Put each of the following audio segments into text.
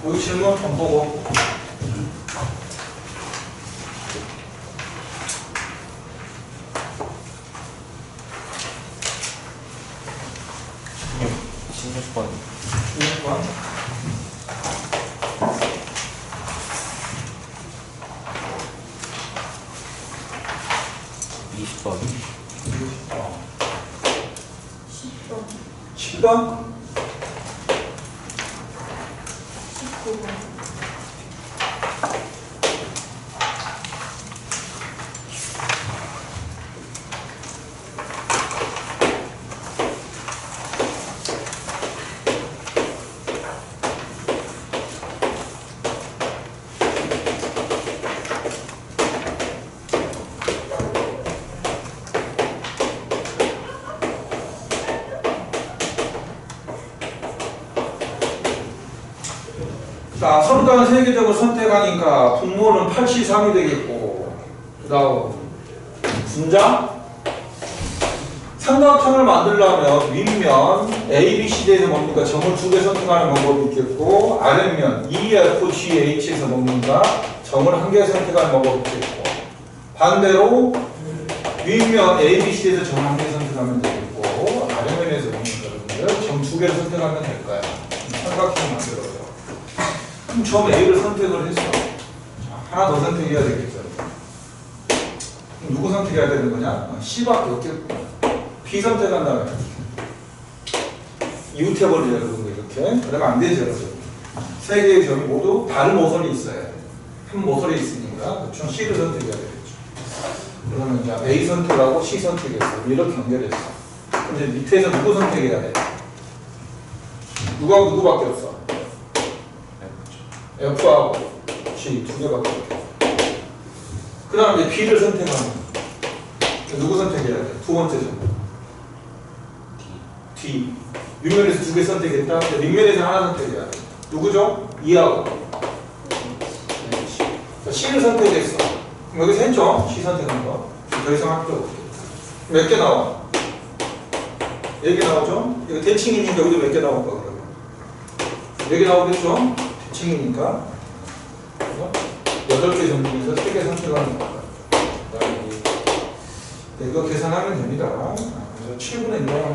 여기 질문 좀 보고. (16번) 16번. 20번 10번, 10번. 19번, 자, 서로 다른 세계적으로 선택하니까 분모는 83이 되겠고, 그 다음 분자 삼각형을 만들려면 윗면 ABCD에서 먹는가 점을 2개 선택하는 방법이 있겠고, 아랫면 EFGH에서 먹는가 점을 1개 선택하는 방법이 있겠고, 반대로 윗면 ABCD에서 점을 1개 선택하면 되겠고, 아랫면에서 먹는가 점 2개를 선택하면 될까요? 삼각형 만들어요. 그럼 점 A를 선택을 했어. 하나 더 선택해야 되겠죠. 그럼 누구 선택해야 되는 거냐? C밖에 없겠고. B 선택한다면 이웃해버리자, 이렇게. 그러면 안 되죠, 여러분. 세 개의 점이 모두 다른 모서리 있어야 돼. 한 모서리 있으니까 전 C를 선택해야 되겠죠. 그러면 이제 A 선택하고 C 선택했어. 이렇게 연결했어. 근데 밑에서 누구 선택해야 돼? 누구하고 누구밖에 없어? F하고 G 2개밖에 없어. 그 다음 이제 B를 선택하면 누구 선택해야 돼? 두 번째 점. D. 윗면에서 2개 선택했다. 윗면에서 하나 선택해야 돼. 누구죠? E하고 C를 선택했어. 그럼 여기서 했죠? C 선택한 거. 더 이상 할 필요 없겠다. 몇 개 나와? 4개 나오죠? 이거 대칭이니까 여기도 몇 개 나올까 그러면? 4개 나오겠죠? 대칭이니까. 그래서 8개 점 중에서 3개 선택하는 거야. 이거 계산하면 됩니다. 그래서 7분의 1로 하면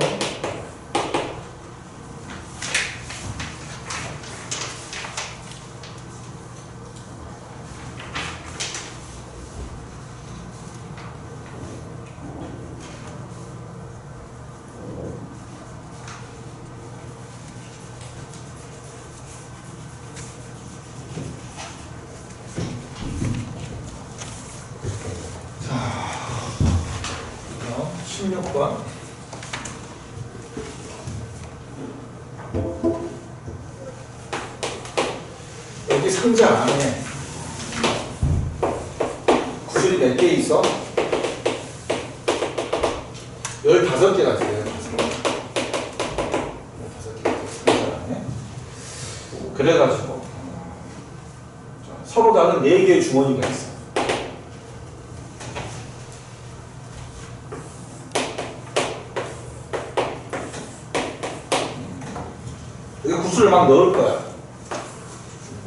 자, 16번. 여기 상자 안에 구슬이 몇 개 있어? 15개가 있어요. 15개 상자 안에. 그래가지고 서로 다른 4개의 주머니가 있어. 이거 구슬을 막 넣을 거야.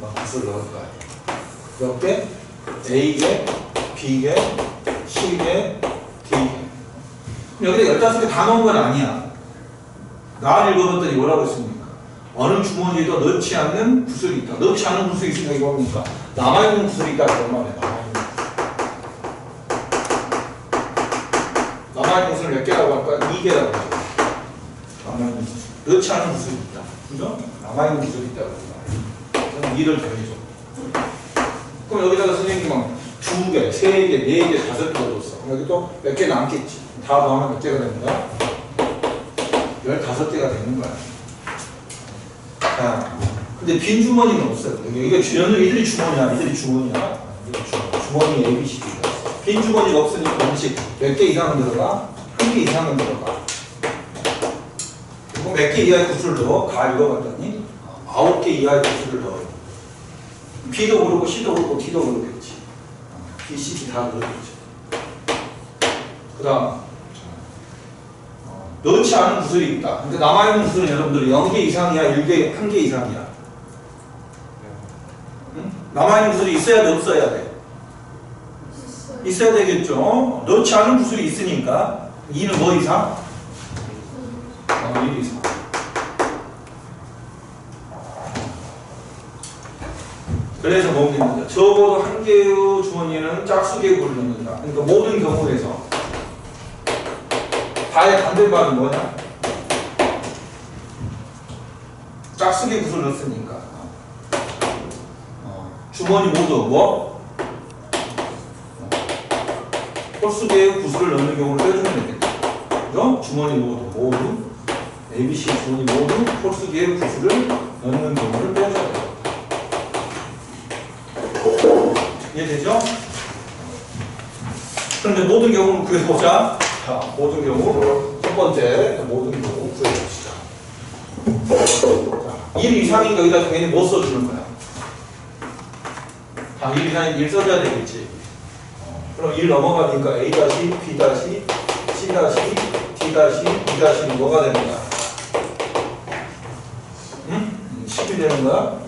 막 구슬을 넣을 거야. 몇 개? A개, B개, C개, D개. 그럼 여기다 15개 다 넣은 건 아니야. 나를 읽어봤더니 뭐라고 했습니까? 어느 주머니에도 넣지 않는 구슬이 있다. 넣지 않는 구슬이 있으니까 이거 뭡니까? 남아있는 구슬이 있다. 그런 말이야. 남아있는 구슬을 몇 개라고 할까? 2개라고 하죠. 남아있는 구슬. 넣지 않은 구슬이 있다. 그죠? 남아있는 구슬이 있다고 합니다. 그럼 2를 더해줘. 그럼 여기다가 선생님은 2개, 3개, 4개, 5개 넣었어. 그럼 여기 또 몇 개 남겠지. 다 더하면 몇 개가 됩니다? 15개가 되는 거야. 자, 근데 빈 주머니는 없어요. 이게 이들이 주머니야. 이들이 주머니야. 주머니 ABCD가. 빈 주머니가 없으니까 음식 몇 개 이상은 들어가? 1개 이상은 들어가. 그리고 몇 개 이하의 구슬을 넣어? 다 읽어봤더니 9개 이하의 구슬을 넣어요. B도 그렇고 C도 그렇고 D도 그렇겠지. B, C, D 다 그렇겠지. 그 다음 넣지 않은 구슬이 있다. 근데 남아있는 구슬은 여러분들 0개 이상이야? 1개, 1개 이상이야? 남아있는 구슬이 있어야 돼, 없어야 돼? 있어야 되겠죠. 넣지 않은 구슬이 있으니까 2는 뭐 이상? 1 이상. 그래서 뭡니까? 적어도 한 개의 주머니에는 짝수개구를 넣는다. 그러니까 모든 경우에서 다의 반대말은 뭐냐? 짝수개 구슬을 넣었으니까 주머니 모두 뭐? 홀수개의 구슬을 넣는 경우를 빼주면 되겠다. 그죠? 주머니 모두 ABC 주머니 모두 홀수개의 구슬을 넣는 경우를 빼줘야 돼요. 이해되죠? 그런데 모든 경우를 구해보자. 자, 모든 경우 첫 번째 모든 경우 구해봅시다. 자, 1 이상인 거 여기다 괜히 못 써주는 거야. 다 1 이상인 1 써줘야 되겠지. 그럼 1 넘어가니까 A-, B-, C-, D-, E-는 뭐가 되는 거야? 응? 10이 되는 거야?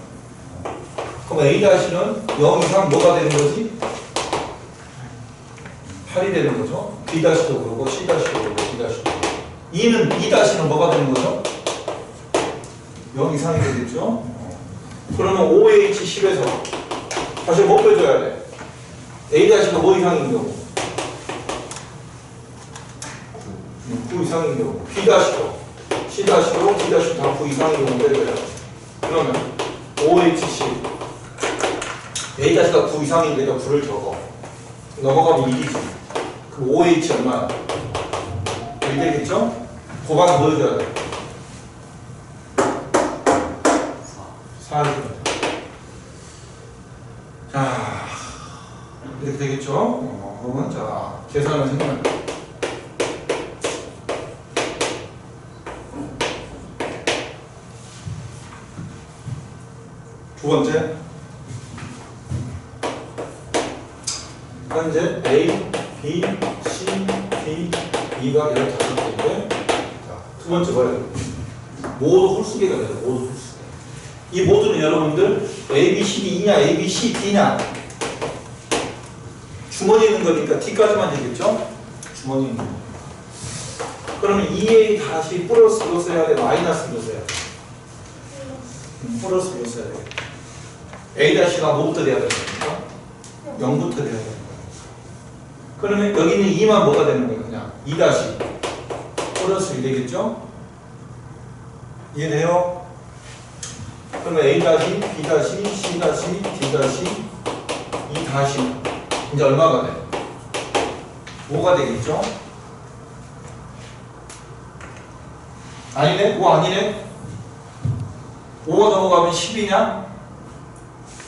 그럼 A-는 0 이상 뭐가 되는 거지? 8이 되는 거죠. B-도 그러고 C-도 그러고 D-도. E는 E-는 뭐가 되는 거죠? 0 이상이 되겠죠. 그러면 OH10에서 다시 뭐 빼줘야 돼? A-가 뭐 이상인 경우? 9 이상인 경우. B-도 C-도 D-도 다 9 이상인 경우 빼줘야 돼. 그러면 OH10 A-가 9 이상인데 9를 적어. 넘어가면 1이지. 그럼 OH 얼마? 1 되겠죠? 곱하기 뭐 해줘야 돼? 4 해줘야 돼. 자, 이렇게 되겠죠? 그러면 자, 계산을 해보면 두 번째 현재 A, B, C, D, E가 15개인데 두 번째 뭐예요? 모두 홀수개가 돼요. 모두 홀수개. 이 모두는 여러분들 A, B, C, D냐 A, B, C, D냐 주머니에 있는 거니까 D까지만 되겠죠? 주머니에 있는 거. 그러면 EA 다시 플러스로 써야 돼? 마이너스로 써야 돼? 플러스로 써야 돼. A-가 뭐부터 돼야 됩니까? 0부터 돼야 됩니다. 그러면 여기는 2만 뭐가 되는 거예요? 그냥 2 플러스 1 되겠죠? 이해돼요? 그러면 A-, B-, C-, D-, E- 이제 얼마가 돼? 5가 되겠죠? 아니네? 5 아니네? 5가 넘어가면 10이냐?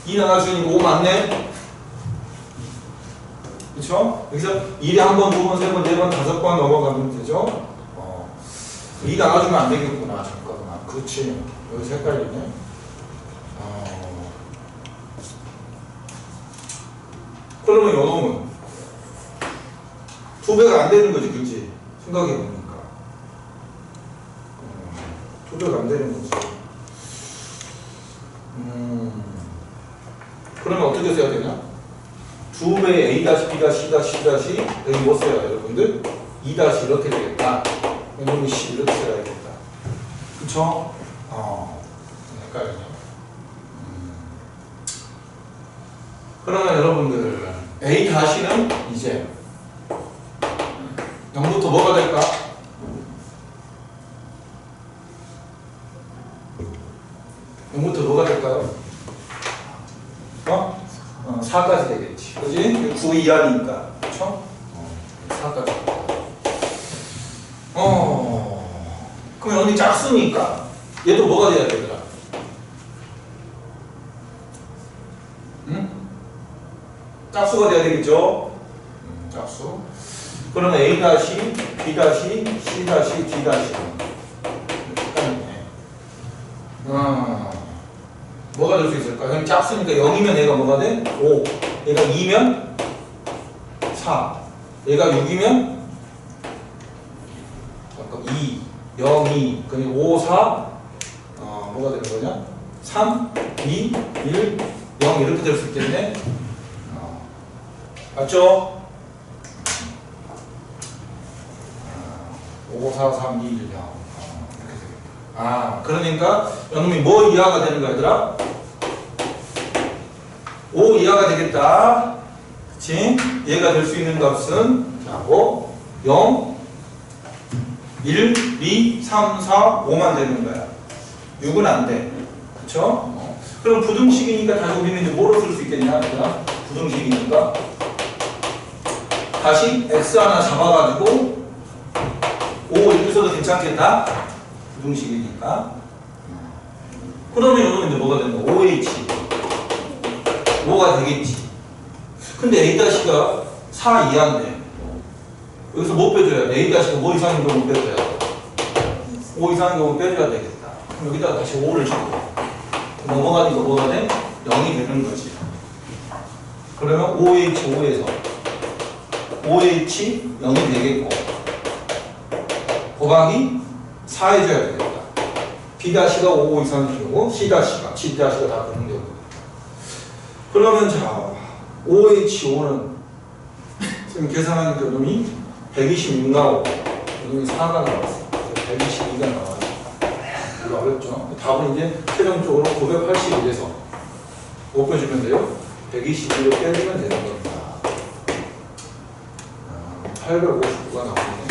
2 나눠주니까 5 맞네? 그쵸? 여기서 1에 한 번, 두 번, 세 번, 네 번, 다섯 번 넘어가면 되죠? 2 나눠주면 안 되겠구나. 잠깐만. 그렇지. 여기 헷갈리네. 그러면 요 놈은 2배가 안 되는 거지, 그치? 생각해보니까. 2배가 안 되는 거지. 그러면 어떻게 써야 되냐? 2배의 A-, B-, C-, 여기 뭐 써야 돼요, 여러분들? 2- 이렇게 되겠다. 이놈이 C 이렇게 써야겠다. 그쵸? 헷갈리네. 그러면 여러분들 A-는 이제 0부터 뭐가 될까? 0부터 뭐가 될까요? 4까지 되겠지. 그지? 9 이하니까. 그쵸? 4까지. 그럼 여기 짝수니까 얘도 뭐가 돼야 되더라? 응? 짝수가 돼야 되겠죠? 짝수. 그러면 A-, B-, C-, D-. 뭐가 될 수 있을까? 그럼 짝수니까 0이면 얘가 뭐가 돼? 5. 얘가 2면 4. 얘가 6이면 2. 0, 2. 그럼 5, 4. 뭐가 되는 거냐? 3, 2, 1, 0 이렇게 될 수 있겠네. 맞죠? 5, 4, 3, 2, 1, 0 이렇게 되겠다. 그러니까 이놈이 뭐 이하가 되는 거야 얘들아? 5 이하가 되겠다. 그치? 얘가 될 수 있는 값은 자, 5, 0, 1, 2, 3, 4, 5만 되는 거야. 6은 안 돼. 그쵸? 그럼 부등식이니까 다시 우리는 이제 뭐로 쓸 수 있겠냐? 얘들아? 부등식이니까 다시 x 하나 잡아가지고 5 이렇게 써도 괜찮겠다? 부등식이니까. 그러면 이거는 이제 뭐가 된다? 5h 5가 되겠지. 근데 a-가 4 이하인데 여기서 못 빼줘야 돼. a-가 뭐 이상인 경우 빼줘야 돼. 5 이상인 경우 빼줘야 되겠다. 그럼 여기다가 다시 5를 주고 넘어가니까 뭐가 돼? 0이 되는 거지. 그러면 5h5에서 5h 0이 되겠고 곱하기 4 해줘야 되겠다. b-가 5 이상인 경우 c-가 g-가 다 그런 경우. 그러면 자 5h5는 지금 계산하니까 놈이 126 나오고 놈이 4가 나왔어. 122가 나와요. 별로 어렵죠? 답은 이제 최종적으로 981에서 못 빼주면 돼요. 122로 빼주면 되는 겁니다. 859가 나오네.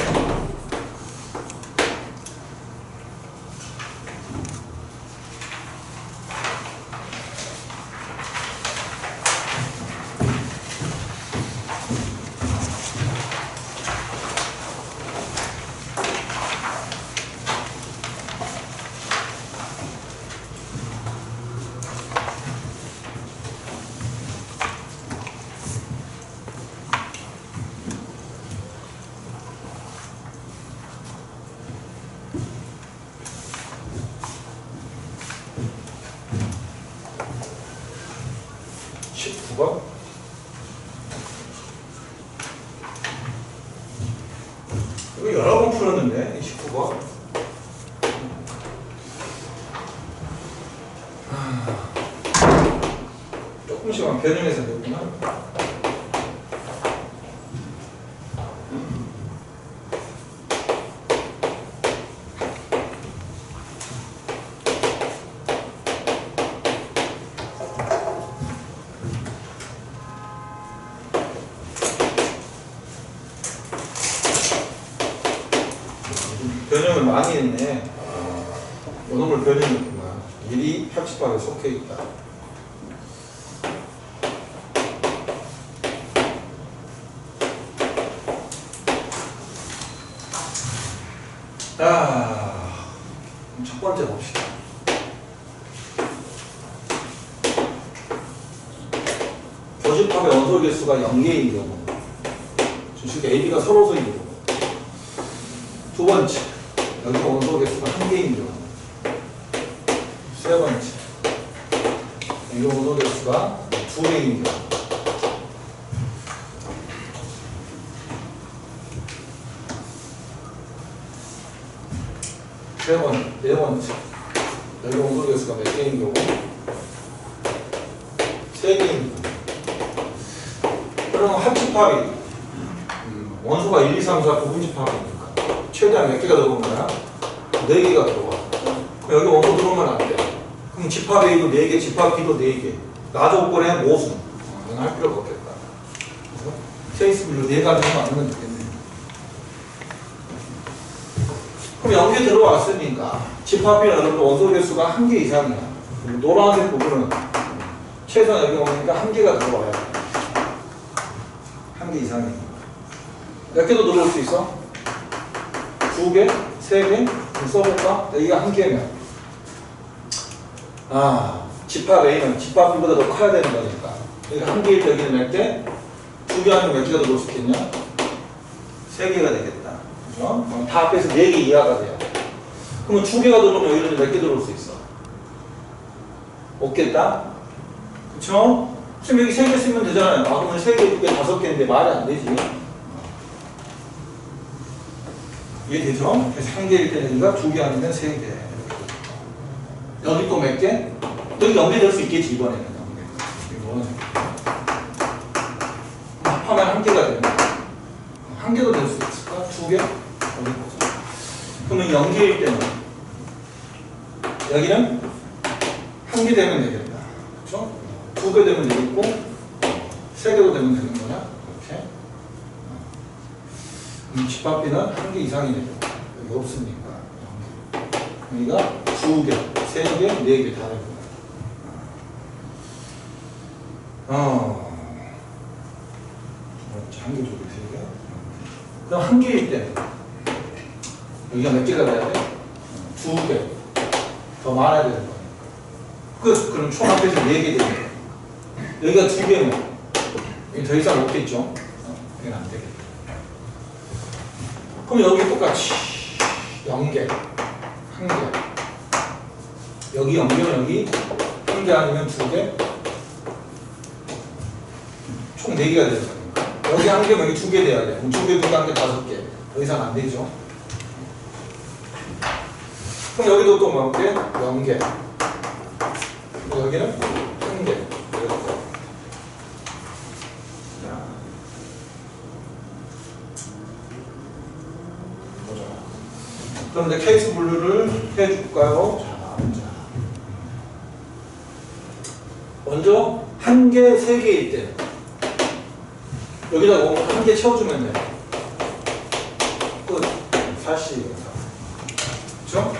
이거 여러 번 풀었는데 19번 조금씩만 변형해서 됐구나. 변형을 많이 했네. 요놈을 변형했구나. 일이 합집합에 속해 있다. 자, 첫 번째 봅시다. 교집합의 원소 개수가 0개인 경우, 주식 AB가 서로서인 경우. 두 번째, 여기 원소 개수가 1개인 경우. 세 번째, 여기 원소 개수가 2개인 경우. 네 번째, 여기 원소 개수가 몇 개인 경우? 3개인 경우. 그럼 합집합이 원소가 1, 2, 3, 4 부분집합이니까 최대한 몇 개가 들어온 거야? 4개가 들어와. 그럼 여기 원소 들어오면 안 돼. 그럼 집합 A도 4개, 집합 B도 4개. 나 조건에 모순. 이건 할 필요가 없겠다. 그래서 케이스별로 4가지만 만들면 되겠네. 그럼 여기에 들어왔으니까 집합 B는 원소 개수가 1개 이상이야. 노란색 부분은 최소한 여기 오니까 1개가 들어와요. 1개 이상이니까. 몇 개도 들어올 수 있어? 2개? 3개? 써볼까? 여기가 1개면 집합 A는 집합 B보다 더 커야 되는 거니까 여기가 1개일 때 여기는 몇 개? 2개 하면 몇 개가 들어올 수 있겠냐? 3개가 되겠다. 그죠? 다 합해서 4개 이하가 돼요. 그러면 2개가 들어오면 여기는 몇 개 들어올 수 있어? 없겠다? 그쵸? 지금 여기 3개 쓰면 되잖아요. 그러면 3개, 2개, 5개인데 말이 안 되지. 이해되죠? 그래서 1개일 때는 여기가 2개 아니면 3개. 여기 또 몇 개? 여기 연계될 수 있겠지, 이번에는. 노란색. 합하면 한 개가 되는 거야. 한 개도 될 수 있을까? 두 개? 어디 보자. 그러면 연계일 때는 여기는 한 개 되면 되겠다. 그렇죠? 두 개 되면 되겠고 세 개도 되면 되는 거냐? 이렇게. 그럼 집합비는 한 개 이상이 되죠. 여기 없으니까. 여기가 두 개, 세 개, 네 개 다 되는 거야. 한 개, 두 개, 세 개. 그럼 한 개일 때 여기가 몇 개가 돼야 돼? 두 개. 더 많아야 되는 거니까. 그럼 총 합해서 4개 되는 거야. 여기가 두 개면 여기 더 이상 없겠죠? 여기는 안 되겠다. 그럼 여기 똑같이 0개, 1개. 여기 0개면 여기 1개 아니면 2개? 총 4개가 되는 거야. 여기 1개면 여기 2개 돼야 돼. 그럼 2개, 2개, 1개, 5개. 더 이상 안 되죠? 그럼 여기도 또 몇 개? 0개. 여기는 1개. 보자. 그럼 이제 케이스 분류를 해줄까요? 자, 먼저 1개, 3개일 때 여기다가 1개 채워주면 돼. 끝. 40. 그렇죠?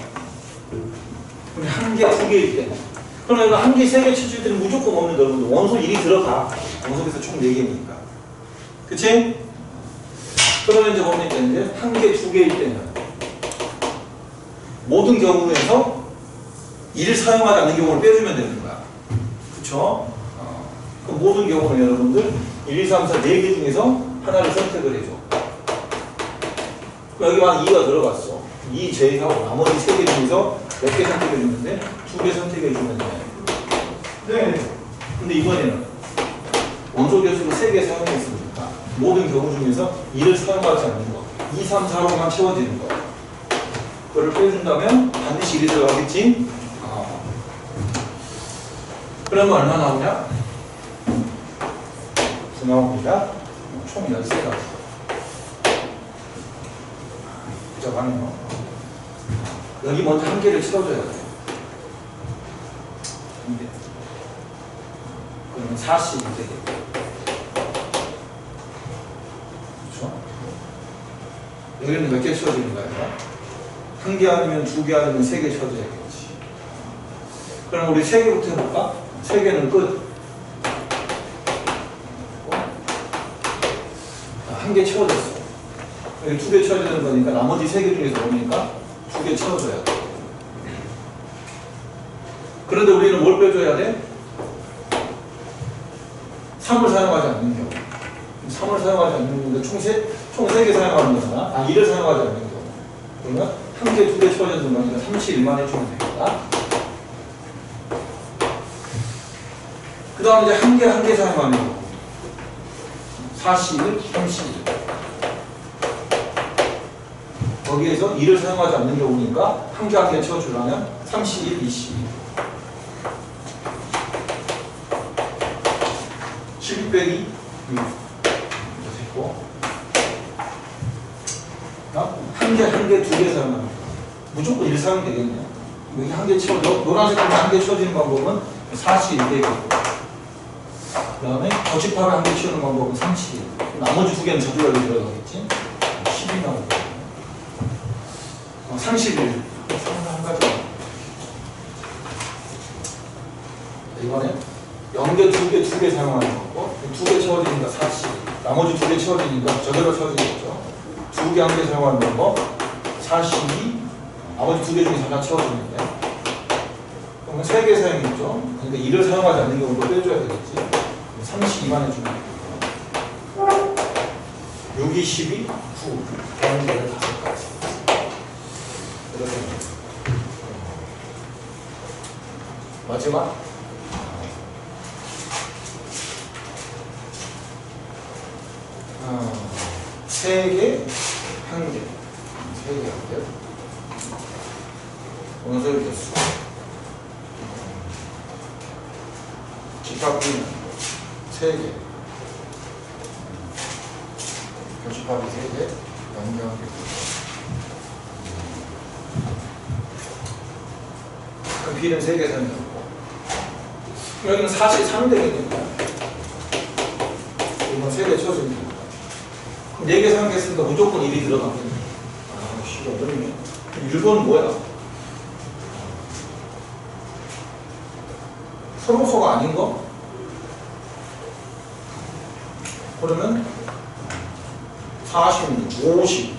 우리 1개, 2개일 때. 그럼 이거 1개, 3개 채워줄 때는 무조건 없는 여러분들. 원소 1이 들어가. 원소에서 총 4개니까. 그치? 그러면 이제 뭡니까? 이제 1개, 2개일 때는 모든 경우에서 1을 사용하지 않는 경우를 빼주면 되는 거야. 그쵸? 그럼 모든 경우는 여러분들 1, 2, 3, 4, 4개 중에서 하나를 선택을 해줘. 그럼 여기만 2가 들어갔어. 2 제외하고 나머지 3개 중에서 몇 개 선택해 주는데 2개 선택해 주면 돼. 네. 근데 이번에는 원소 개수로 3개 사용했으니까 모든 경우 중에서 1을 사용하지 않는 거. 2, 3, 4로만 채워지는 거. 그거를 빼준다면 반드시 1이 들어가겠지? 그러면 얼마 나오냐? 나옵니다. 총 13가지. 복잡하네요. 여기 먼저 1개를 채워줘야 돼요. 2개. 그러면 40이 되겠고. 그렇죠? 여기는 몇 개 채워지는 거예요? 1개 아니면 2개 아니면 3개 채워줘야겠지. 그럼 우리 3개부터 해볼까? 3개는 끝. 1개 채워졌어. 여기 2개 채워야 되는 거니까 나머지 3개 중에서 뭡니까? 2개 채워줘야 돼. 그런데 우리는 뭘 빼줘야 돼? 3을 사용하지 않는 경우. 3을 사용하지 않는 경우인데 총 3개 사용하는 거잖아. 1을 사용하지 않는 경우. 그러면 1개, 2개 채워져서 거니까 31만 해주면 되겠다. 그 다음에 이제 1개 사용하는 경우. 41, 32. 거기에서 2를 사용하지 않는 경우니까 1개 채워주려면 31, 22. 12 빼기 6. 됐고. 1개, 2개 사용하는 거. 무조건 1 사용 되겠네. 여기 1개 채워져. 노란색 부분 1개 채워지는 방법은 41개고. 그 다음에 거집합을 1개 채우는 방법은 31. 나머지 2개는 저절로 들어가겠지? 10이 나오고 31. 한 가지. 이번에 0개, 2개 사용하는 거고 2개 채워지니까 40. 나머지 2개 채워지니까 저절로 채워지겠죠? 2개, 1개 사용하는 방법 42. 나머지 2개 중에서 하나 채워지는데 그러면 3개 사용했죠? 그러니까 1을 사용하지 않는 경우도 빼줘야 되겠지? 32만 해주면 되고요. 6, 2, 12, 9. 다른 데를 5가지. 이렇게. 마지막. 3개, 1개. 3개, 1개. 원소의 개수. 집합비는 3개. 교집합이 3개. 연결. 그럼 B는 3개 생겼고. 여기는 43이 되겠네요. 이건 3개 쳐줍니다. 그럼 4개 생각했으니까 무조건 1이 들어가겠네. 아, 씨, 어렵네. 1번은 뭐야? 서로서가 아닌 거? 그러면 46, 50,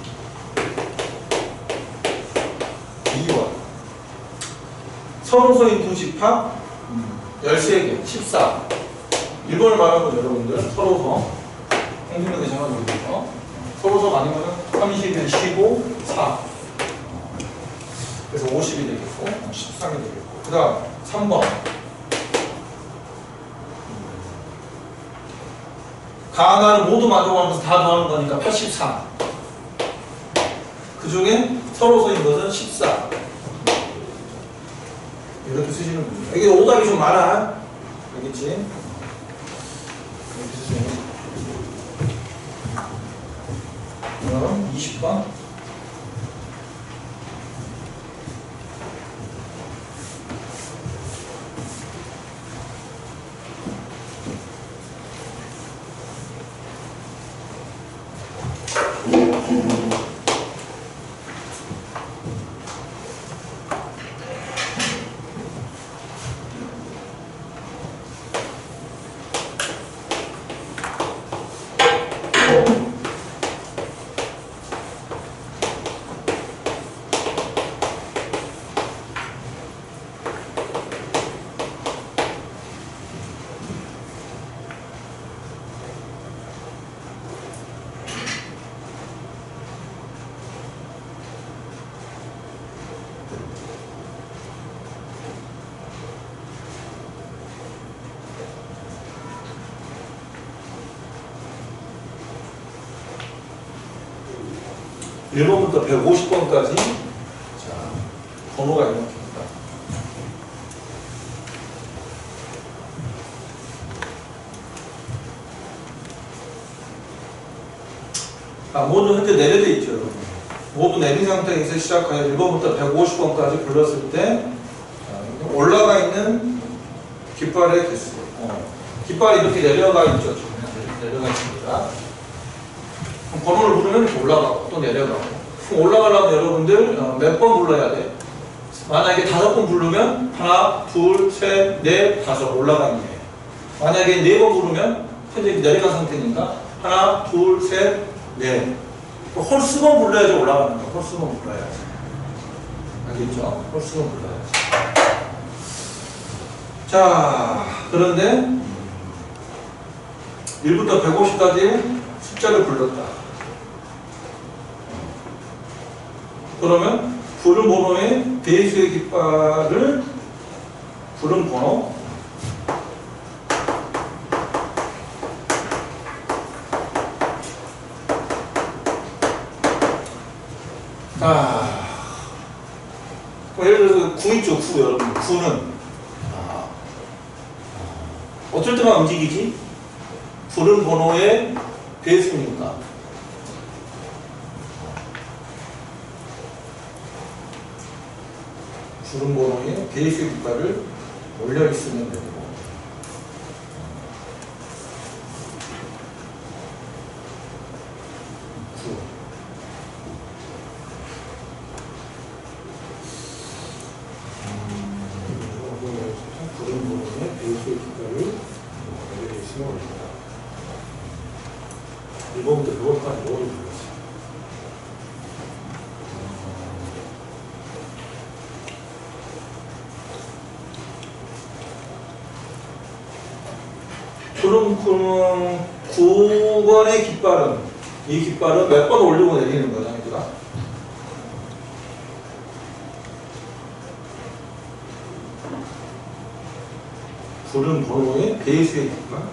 2번. 서로서인 두 집합 13개, 14. 1번을 말하는 건 여러분들 서로서 홍준영의 정한 모르겠죠? 서로서가 아니면 31, 15, 4. 그래서 50이 되겠고 13이 되겠고 그 다음 3번 가나를 모두 만족하면서 다 더하는 거니까 83. 그 중에 서로서인 것은 14. 이렇게 쓰시는 분이에요. 이게 오답이 좀 많아. 알겠지? 이렇게 쓰시면. 그럼 20번. 일 번부터 150번까지 자, 번호가 이렇게입니다. 모두 현재 내려져 있죠. 여러분. 모두 내린 상태에서 시작하여 1번부터 150번까지 불렀을 때 올라가 있는 깃발의 개수. 깃발이 이렇게 내려가 있죠. 내려가 있습니다. 번호를 부르면 이렇게 올라가고 또 내려가고. 그럼 올라가려면 여러분들 몇 번 불러야 돼? 만약에 5번 부르면 하나, 둘, 셋, 넷, 5 올라가 있네. 만약에 4번 부르면 현재 내려간 상태니까 하나, 둘, 셋, 넷. 홀수번 불러야지 올라가는 거야. 홀수번 불러야지. 알겠죠? 홀수번 불러야지. 자, 그런데 1부터 150까지 숫자를 불렀다. 그러면 부른 번호의 배수의 깃발을 부른 번호 예를 들어서 9 있죠. 9 여러분. 9는 어쩔 때만 움직이지? 부른 번호의 배수니까 부른 번호에 배수의 깃발을 올려 있으면 되고 부른 번호에 배수의 깃발을 올려 있으면 됩니다. 1번부터 6번까지 모두 불렀어요. 그럼 9번의 깃발은 이 깃발은 몇 번 올리고 내리는 거죠, 얘들아? 부른 번호의 배수의 깃발.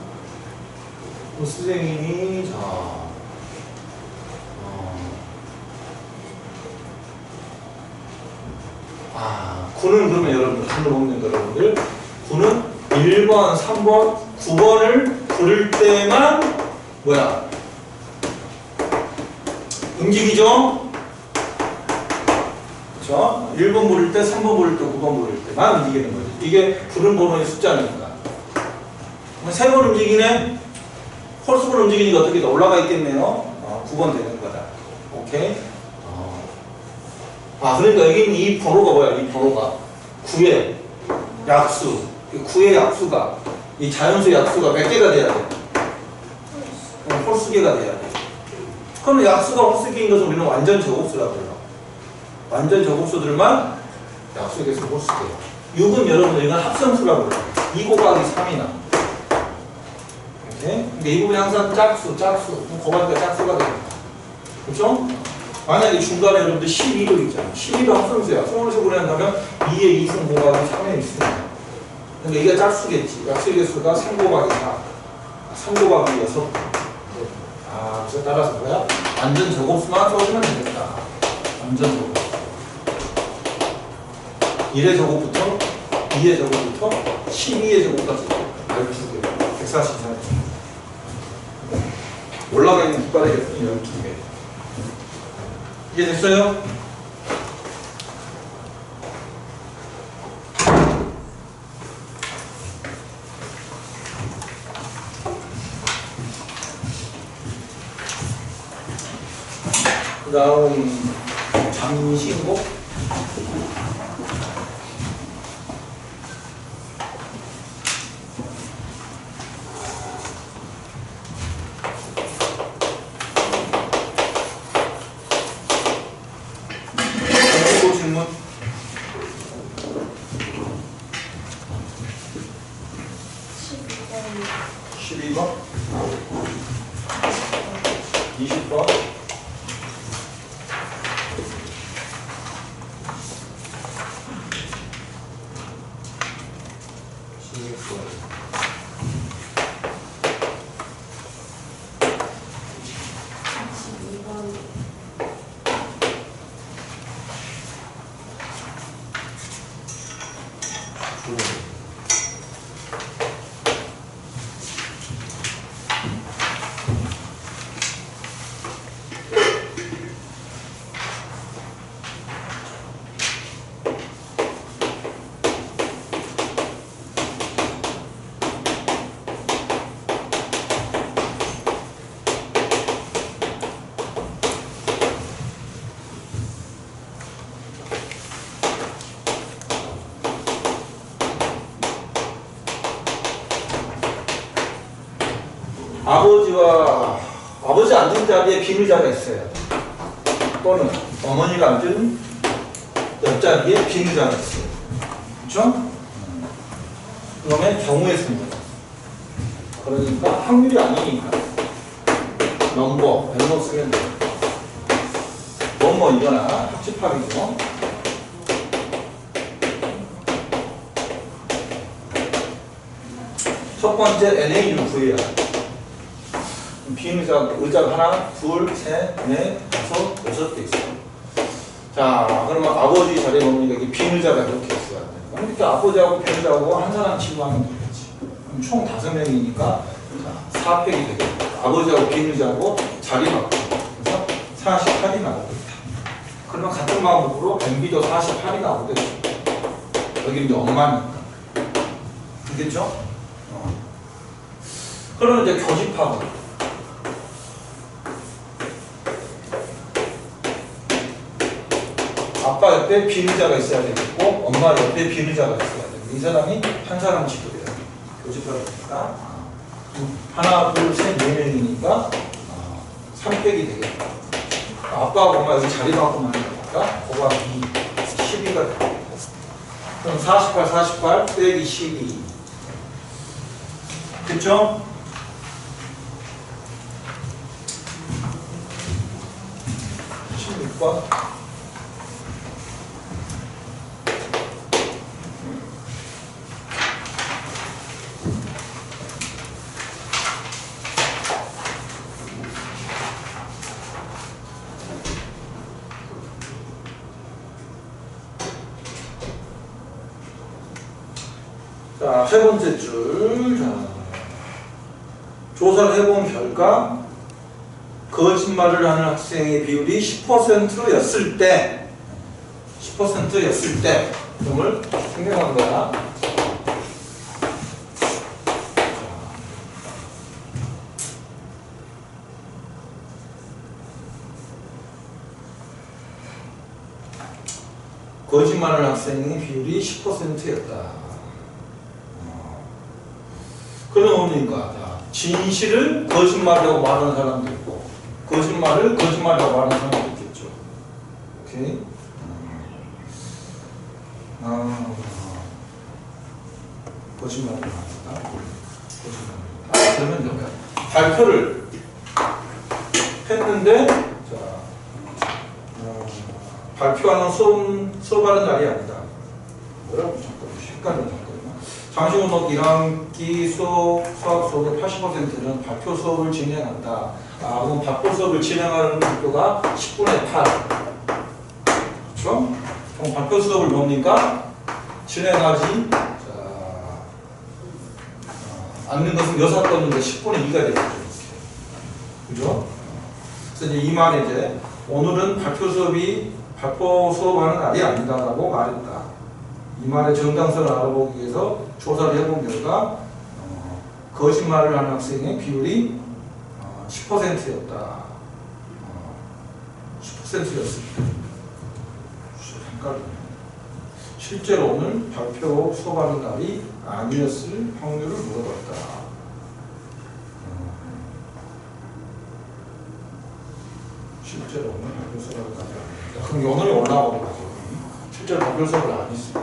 선생님이 자 9는 그러면 여러분들 9는 없는 여러분들 9는 1번, 3번, 9번을 부를 때만 뭐야? 움직이죠? 그렇죠? 1번 부를 때, 3번 부를 때, 9번 부를 때만 움직이는 거죠. 이게 부른 번호의 숫자니까. 3번 움직이네? 홀수번 움직이니까 어떻게 더 올라가 있겠네요. 9번 되는 거다. 오케이? 그러니까 여기 있는 이 번호가 뭐야? 이 번호가 9의 약수. 9의 약수가, 이 자연수 약수가 몇 개가 돼야 돼? 홀수개가 돼야 돼. 그럼 약수가 홀수개인 것을 우리는 완전 제곱수라고 해요. 완전 제곱수들만 약수에서 홀수개예요. 6은 여러분들 이건 합성수라고 해요. 2 곱하기 3이나. 오케이? 근데 이 부분이 항상 짝수. 곱하니까 짝수가 됩니다. 그렇죠? 만약에 중간에 여러분들 12도 있잖아요. 12도 합성수야. 수능에서 구한다면 2의 2승 곱하기 3의 2승. 그러니까 이게 짝수겠지. 약수의 개수가 3 곱하기 4. 3 곱하기 6. 그래서 따라서 뭐야? 완전 제곱수만 써주면 되겠다. 완전 제곱수. 1의 제곱부터 2의 제곱부터 12의 제곱까지 12개. 144개. 올라가 있는 국가의 개수는 12개. 이게 됐어요? 그 다음 장신곡. 장신곡 질문. 12번 20번 아버지 앉은 자리에 비밀자가 있어요. 또는 어머니가 앉은 옆자리에 비밀자가 있어요. 그렇죠? 그러면 경우의 수입니다. 그러니까 확률이 아니니까 넘버, 벨로 쓰면 돼요. 뭐이거나 합집합이죠. 첫 번째 NA를 구해야 돼. 의자가 하나, 둘, 셋, 넷, 다섯, 6개 있어요. 자, 그러면 아버지 자리에 먹으니까 이게 비밀자가 이렇게 있어야 돼. 그러니까 아버지하고 비밀자하고 한 사람 치고하면 되겠지. 그럼 총 5명이니까 4팩이 되겠다. 아버지하고 비밀자하고 자리 바꾸고. 그래서 48이 나오고 있다. 그러면 같은 마음으로 MB도 48이 나오게 되죠. 여기 이제 엄마니까. 알겠죠? 그러면 이제 교집합은 아빠 옆에 비밀자가 있어야 되겠고 엄마 옆에 비밀자가 있어야 되고 이 사람이 한 사람 지도해야 돼. 교집합이니까 하나, 둘, 셋, 4명이니까 3팩이 되겠다. 아빠하고 엄마 여기 자리 바꾸면 되니까 곱하기 12가 되겠다. 그럼 48 빼기 12 그쵸? 자, 세 번째 줄. 자, 조사를 해본 결과 거짓말을 하는 학생의 비율이 10%였을 때 10%였을 때 점을 생각한 거야. 거짓말을 학생의 비율이 10%였다. 그러니까 진실을 거짓말이라고 말하는 사람도 있고 거짓말을 거짓말이라고 말하는 사람도 있겠죠. 오케이? 거짓말을 말한다. 거짓말. 그러면 여기 발표를 했는데 발표하는 수업하는 날이 아니다. 뭐라고 잠깐 헷갈려 잠깐만. 장시고등학교 1학기 수학 수업의 80%는 발표 수업을 진행한다. 그럼 발표 수업을 진행하는 학교가 10분의 8. 그렇죠? 그럼 발표 수업을 뭡니까? 진행하지 않는 것은 여사건인데 10분의 2가 되겠죠. 그죠? 그래서 이제 이 말에 이제 오늘은 발표 수업하는 날이 아니다라고 말했다. 이 말의 정당성을 알아보기 위해서 조사를 해본 결과 거짓말을 하는 학생의 비율이 10%였다. 10%였을 때. 실제로 오늘 발표 수업하는 날이 아니었을 확률을 물어봤다. 실제로 오늘 발표 수업을 하지 않았다. 그럼 오늘이 올라오는 거죠. 실제로 발표 수업을 안 했습니다.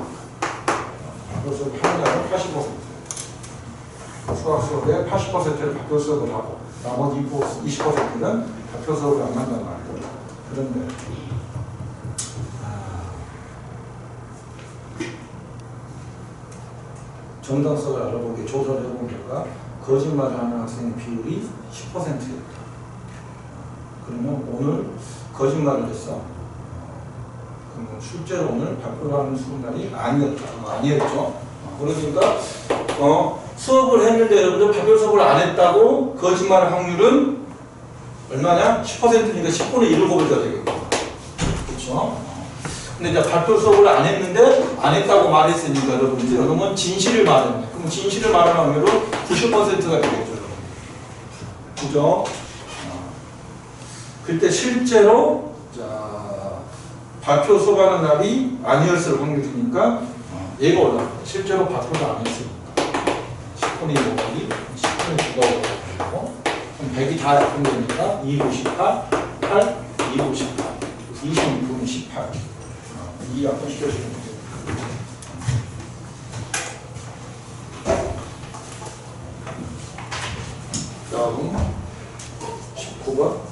발표 수업을 하는 날은 80%. 수학 수업의 80%를 발표 수업을 하고 나머지 20%는 발표 수업을 안 한다는 말이에요. 그런데 정당성을 알아보기 조사를 해본 결과 거짓말을 하는 학생의 비율이 10%였다. 그러면 오늘 거짓말을 했어. 그러면 실제로 오늘 발표를 하는 수업날이 아니었죠. 그러니까 수업을 했는데 여러분들 발표 수업을 안 했다고 거짓말 확률은 얼마냐? 10%니까 10분의 1을 곱해줘야 되겠고. 그렇죠? 근데 이제 발표 수업을 안 했는데 안 했다고 말했으니까 여러분들 그러면 진실을 말했네. 그럼 진실을 말하는 확률은 90%가 되겠죠. 그죠? 그때 실제로 발표 수업하는 날이 아니었을 확률이니까 얘가 올라갑니다. 실제로 발표를 안 했으니까 10분의 2 곱하기 10분의 9가 올라가고 그럼 100이 다 약분되니까 2, 58, 8, 2, 58 26분의 18 이 약분 시켜주면 돼요. 다음 19번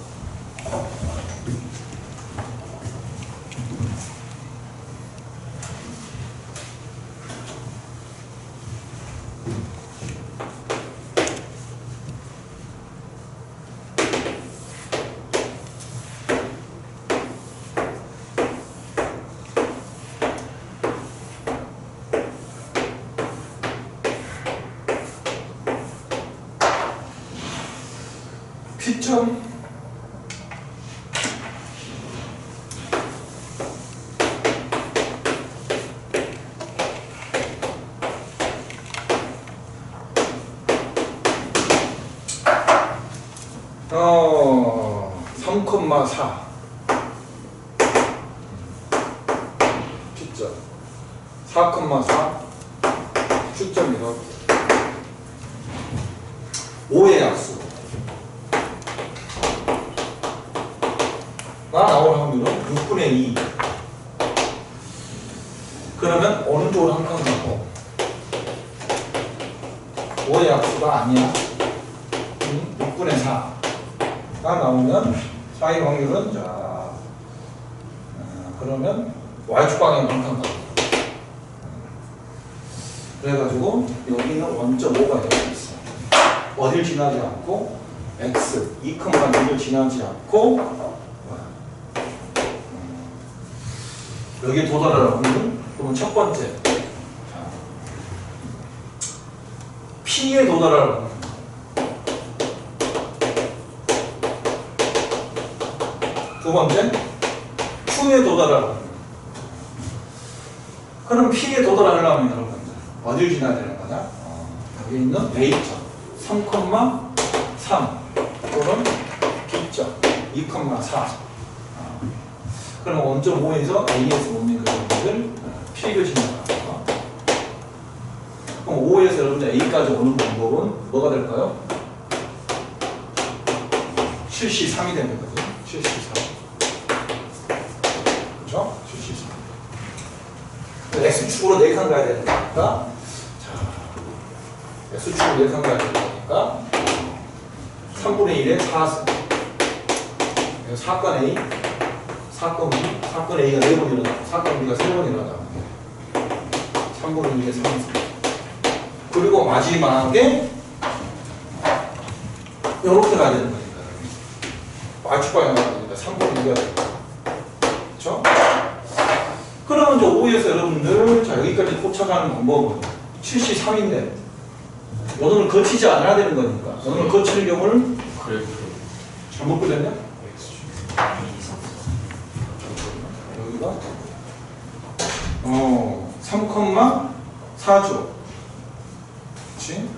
피점 어 3,4 피점 4,4 Q점이요 5의 약수 나오는 확률은 6분의 2. 그러면 오른쪽으로 한 칸 가고 5의 약수가 아니야. 6분의 4가 나오면 4의 확률은 그러면 Y축 방향으로 한 칸 가고 그래가지고 여기는 원점 5가 되어 있어. 어딜 지나지 않고 X 2,6을 지나지 않고 여기에 도달하는 확률은 그러면 첫 번째 P에 도달하는 확률 두 번째, Q에 도달하라고. 그럼 P에 도달하려면 여러분들 어딜 지나야 되는 거냐? 여기 있는 A점 3,3 또는 B점 2,4. 그럼 원점 5에서 A에서 뭡니까? 여러분들 P를 지나가는 거. 그럼 5에서 여러분들 A까지 오는 방법은 뭐가 될까요? 73이 되는 거죠. 73. 그렇죠? 73. X축으로 4칸 가야 되는 거니까, 자, X축으로 4칸 가야 되는 거니까 3분의 1에 4승. 4건 A, 4건 B, 4건 A가 4번 일어나고 4건 B가 3번 일어나고 3분의 2에 3승. 그리고 마지막에 이렇게 가야 되는 거니까 Y축방향 가야 되니까 3분의 2가 됩니다. 그렇죠? 그러면 이제 5에서 여러분들 자 여기까지 도착하는 방법은 73인데 요놈을 거치지 않아야 되는 거니까 요놈을 거치는 경우는 잘못 그렸냐? 여기가 3,4죠. 그렇지?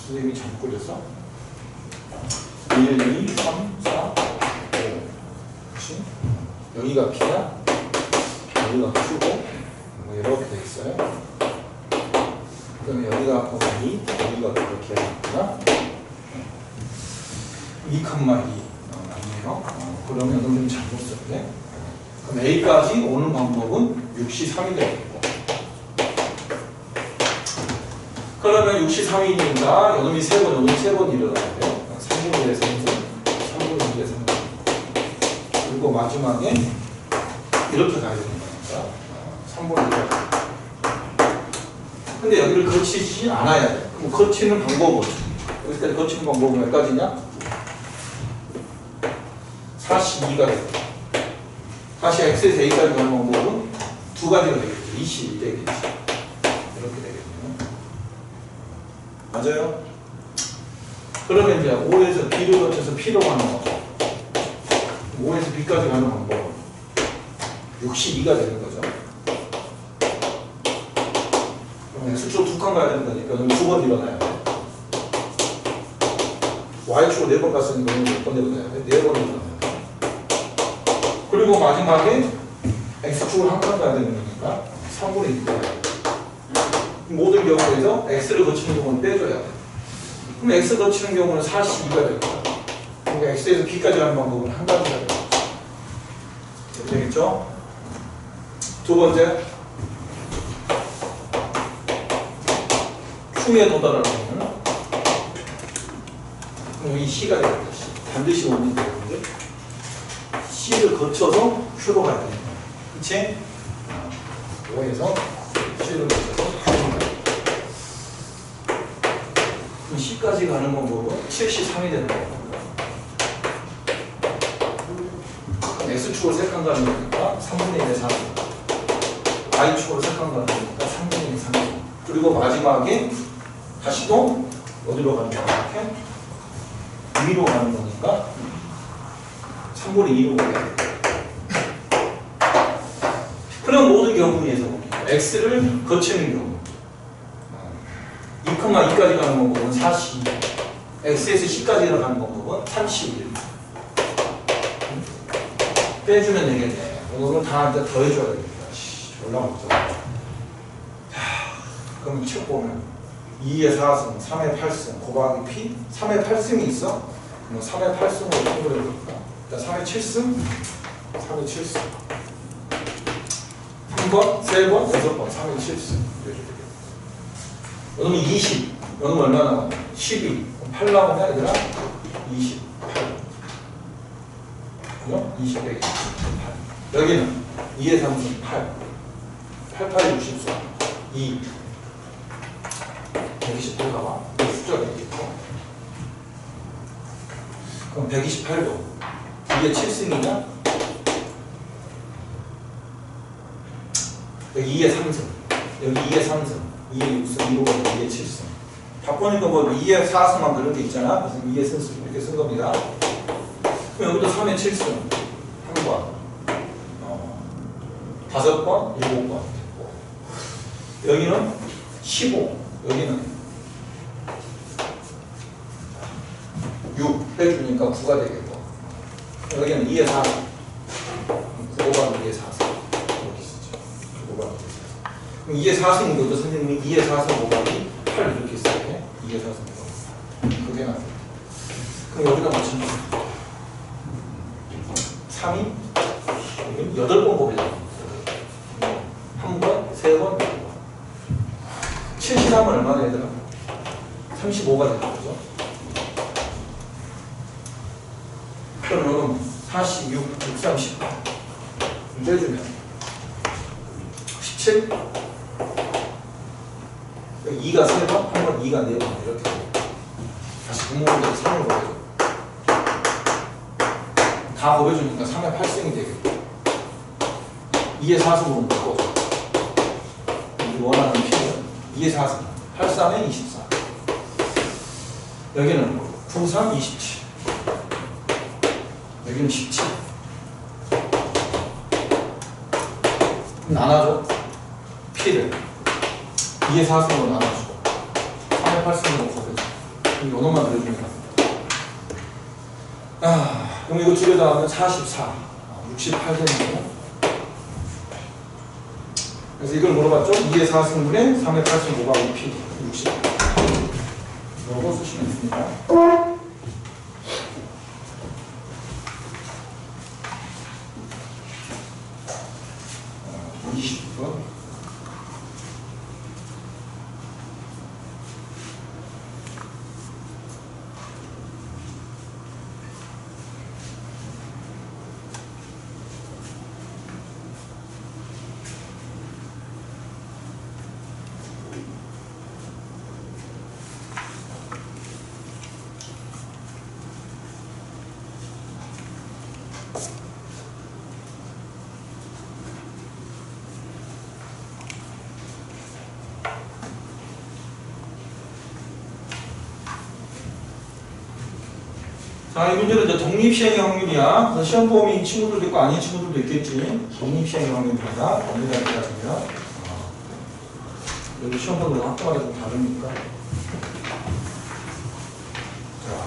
선생님이 잘못 그렸어. 1, 2, 3, 4, 5. 그렇지? 여기가 P야. 여기가 Q고 뭐 이렇게 돼 있어요. 그러면 여기가 보면 여기가 그렇게 되는구나. 2,2 맞네요. 그러면 좀 잘못 썼네. 그럼 A까지 오는 방법은 63이 되겠고. 그러면 63이니까 요놈이 3번, 요놈이 3번 일어나야 돼요. 3분의 1에 3분, 3분의 2에 3분. 그리고 마지막에 이렇게 가야 되는 거니까 3분의 1에. 근데 여기를 거치지 않아야 돼. 그럼 거치는 방법은 여기까지 거치는 방법은 몇 가지냐? 42가 되겠죠. 다시 X에서 A까지 가는 방법은 두 가지가 되겠죠. 22 되겠지. 이렇게 되겠네요. 맞아요? 그러면 이제 5에서 B를 거쳐서 P로 가는 방법, 5에서 B까지 가는 방법은 62가 되는 거죠. 그럼 X축으로 2칸 가야 되는 거니까 오늘 2번 일어나야 돼. Y축으로 4번 갔으니까 오늘 몇 번 일어나야 돼? 4번 일어나야 돼. 그리고 마지막에 X축으로 1칸 가야 되는 거니까 3분의 1 가야 돼. 모든 경우에서 X를 거치는 경우는 빼줘야 돼. 그럼 X 거치는 경우는 42가 될 거야. 그러니까 X에서 B까지 가는 방법은 한 가지가 될 거야. 되겠죠? 두 번째, Q에 도달하려면 이 C가 되겠다. 반드시 오는 되는데 C를 거쳐서 Q로 가야 됩니다. 그치? 5에서 C를 거쳐서 Q로 가야 돼. 그럼 C까지 가는 방법은 73이 되는 겁니다. X축으로 3칸 가는 거니까 3분의 1에 4. Y축으로 3칸 가는 거니까 3분의 1에 3. 그리고 마지막에 다시 또 어디로 가는 거야? 이렇게 위로 가는 거니까 3분의 2로 가야 돼. 그럼 모든 경우에서 X를 거치는 경우 2,2까지 가는 방법은 42, X에서 C까지 가는 방법은 31. 빼주면 되겠네. 오늘은 다 이제 더해줘야 되겠다. 졸라 못하다. 그럼 책 보면 2의 4승, 3의 8승, 곱하기 P, 3의 8승이 있어? 그럼 3의 8승으로 통보를 해볼까? 일단 3의 7승, 3의 7승. 한 번, 세 번, 6번, 3의 7승. 이러면 20. 이러면 얼마 나와? 12. 8 나오냐, 얘들아? 28. 그죠? 20, 128. 여기는 2의 3승, 8. 8, 8, 64. 2. 128 나와. 숫자가 있겠고. 그럼 128도. 이게 7승이냐? 여기 2의 3승. 여기 2의 3승. 2의 6승. 2로 가면 2의 7승. 바꾸니까 뭐 2의 4승만 그런 게 있잖아. 그래서 2의 승 이렇게 쓴 겁니다. 그럼 여기도 3의 7승. 하면 10번, 5번, 7번 됐고, 여기는 15, 여기는 6 해주니까 9가 되겠고, 여기는 2에 4, 9가 2에 4, 이렇게 쓰죠. 9가 2에 4. 그럼 2에 4승인 것도 선생님이 2에 4승 곱하기 8 이렇게 써요. 2에 4승 곱하기 8. 그게 나와요. 그럼 여기다 맞춰주세요. 3이 8번 곱해요. 한 번, 3번, 4번. 73은 얼마나 되더라? 35가 되는 거죠. 그러면 46, 6, 30. 빼주면 17. 여기 2가 3번, 한 번 2가 4번 이렇게. 다시 분모를 3을 곱해줘. 다 곱해주니까 3의 8승이 되겠고 2의 4승으로 바꿔줘. 원하는 P는 2의 4승 8, 3에 24. 여기는 9, 3, 27. 여기는 17. 나눠줘. P를 2의 4승으로 나눠주고 3의 8승으로 곱해줘. 요놈만 그려주면 그럼 이거 두 개 다 하면 44, 68 되는 거. 그래서 이걸 물어봤죠? 2의 4승분의 3의 8승 곱하기 P 68. 이거 쓰시면 됩니다. 20번. 자, 이 문제는 이제 독립시행의 확률이야. 그래서 시험 범위 친구들도 있고 아닌 친구들도 있겠지. 독립시행의 확률입니다. 언제까지 따지면. 여기 시험 범위가 학교마다 좀 다르니까. 자,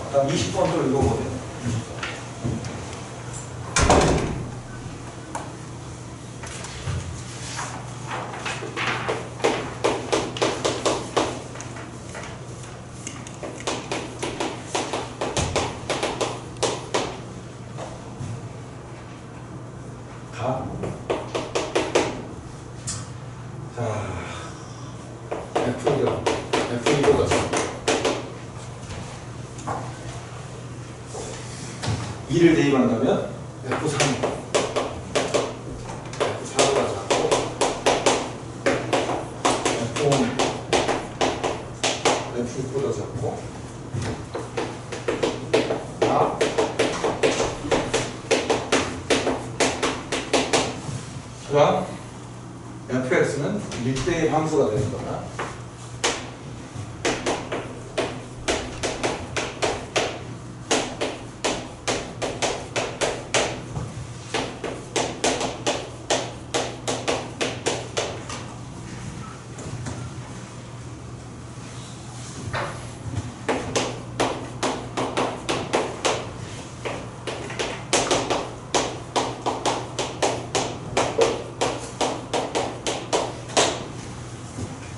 그 다음 20번도 읽어보세요. 20번. 자, F2보다 2를 대입한다면 F3, F4보다 작고 F5, F6보다 작고 그다음 fx는 밀대의 함수가 되는 거다.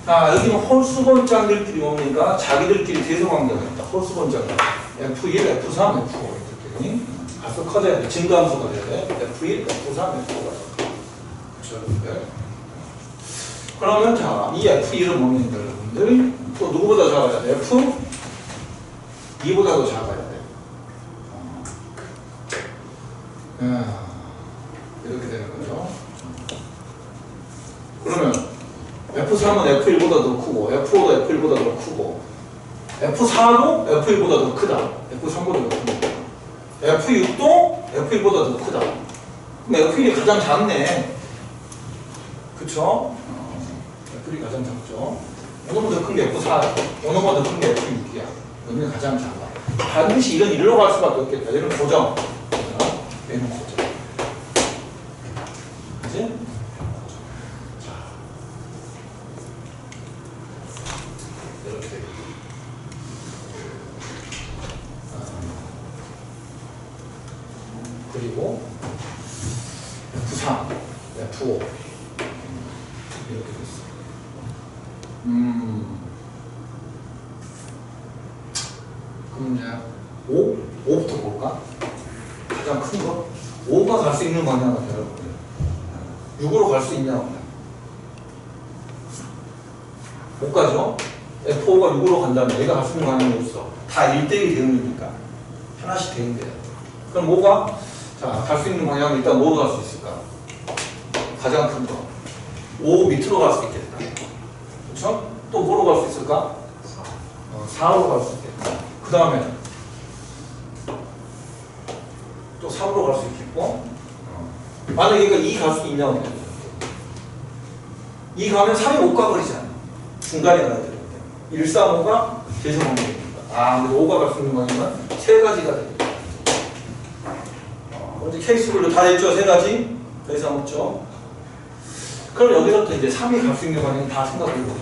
자, 여기는 홀수번장들끼리 뭡니까? 자기들끼리 대소관계가 있다. 홀수번장들. F1, F3, F5 이렇게. 가서 커져야 돼. 증가함수가 돼야 돼. F1, F3, F5가. 그렇죠, 여러분들. 그러면 자, 이 F1은 뭡니까, 여러분들? 또 누구보다 작아야 돼? F2보다도 작아야 돼. 이렇게 되는 거죠. 그러면 F3은 F1보다 더 크고 F5도 F1보다 더 크고 F4도 F1보다 더 크다. F3보다 더 크다. F6도 F1보다 더 크다. 그럼 F1이 가장 작네. 그쵸? F1이 가장 작죠. 오늘보다 더 큰 게 F4, 오늘보다 더 큰 게 F6이야. 여기는 가장 작아. 반드시 이런 일로 갈 수밖에 없겠다. 얘는 고정. 얘는 고정. 되고 F3, F5 이렇게 됐어. 그럼 이제 5부터 볼까? 가장 큰 거? 5가 갈 수 있는 방향은 여러분 6으로 갈 수 있냐 없냐? 못 가죠? F5가 6으로 간다면 얘가 갈 수 있는 방향이 없어. 다 1대1 대응이니까 하나씩 대응돼요. 그럼 뭐가? 자, 갈 수 있는 방향은 일단 뭐로 갈 수 있을까? 가장 큰 거. 5 밑으로 갈 수 있겠다. 그렇죠? 또 뭐로 갈 수 있을까? 4로 갈 수 있겠다. 그 다음에 또 3으로 갈 수 있겠고 만약에 얘가 2 갈 수 있냐고 2 가면 3이 못 가버리잖아. 중간에 가야 되는데 1, 3, 5가 계속 방법입니다. 근데 5가 갈 수 있는 방향은 세 가지가 됩니다. 어제 케이스별로 다 했죠? 세 가지? 더 이상 없죠? 그럼 여기서부터 이제 3이 갈 수 있는 방향은 다 생각해보자.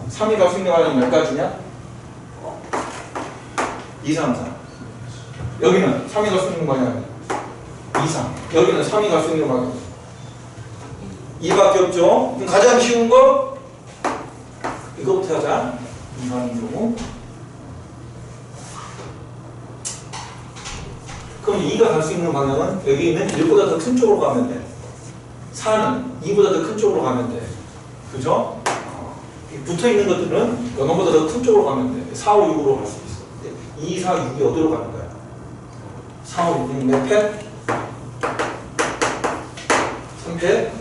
3이 갈 수 있는 방향이 몇 가지냐? 2, 3, 4. 여기는 3이 갈 수 있는 방향이 2, 3. 여기는 3이 갈 수 있는 방향이 2밖에 없죠? 그럼 가장 쉬운 거 이거부터 하자. 2番경우. 그럼 2가 갈 수 있는 방향은 여기 있는 1보다 더 큰 쪽으로 가면 돼. 4는 2보다 더 큰 쪽으로 가면 돼. 그죠? 붙어 있는 것들은 너보다 더 큰 쪽으로 가면 돼. 4, 5, 6으로 갈 수 있어. 2, 4, 6이 어디로 가는 거야? 4, 5, 6은 몇 패? 3패?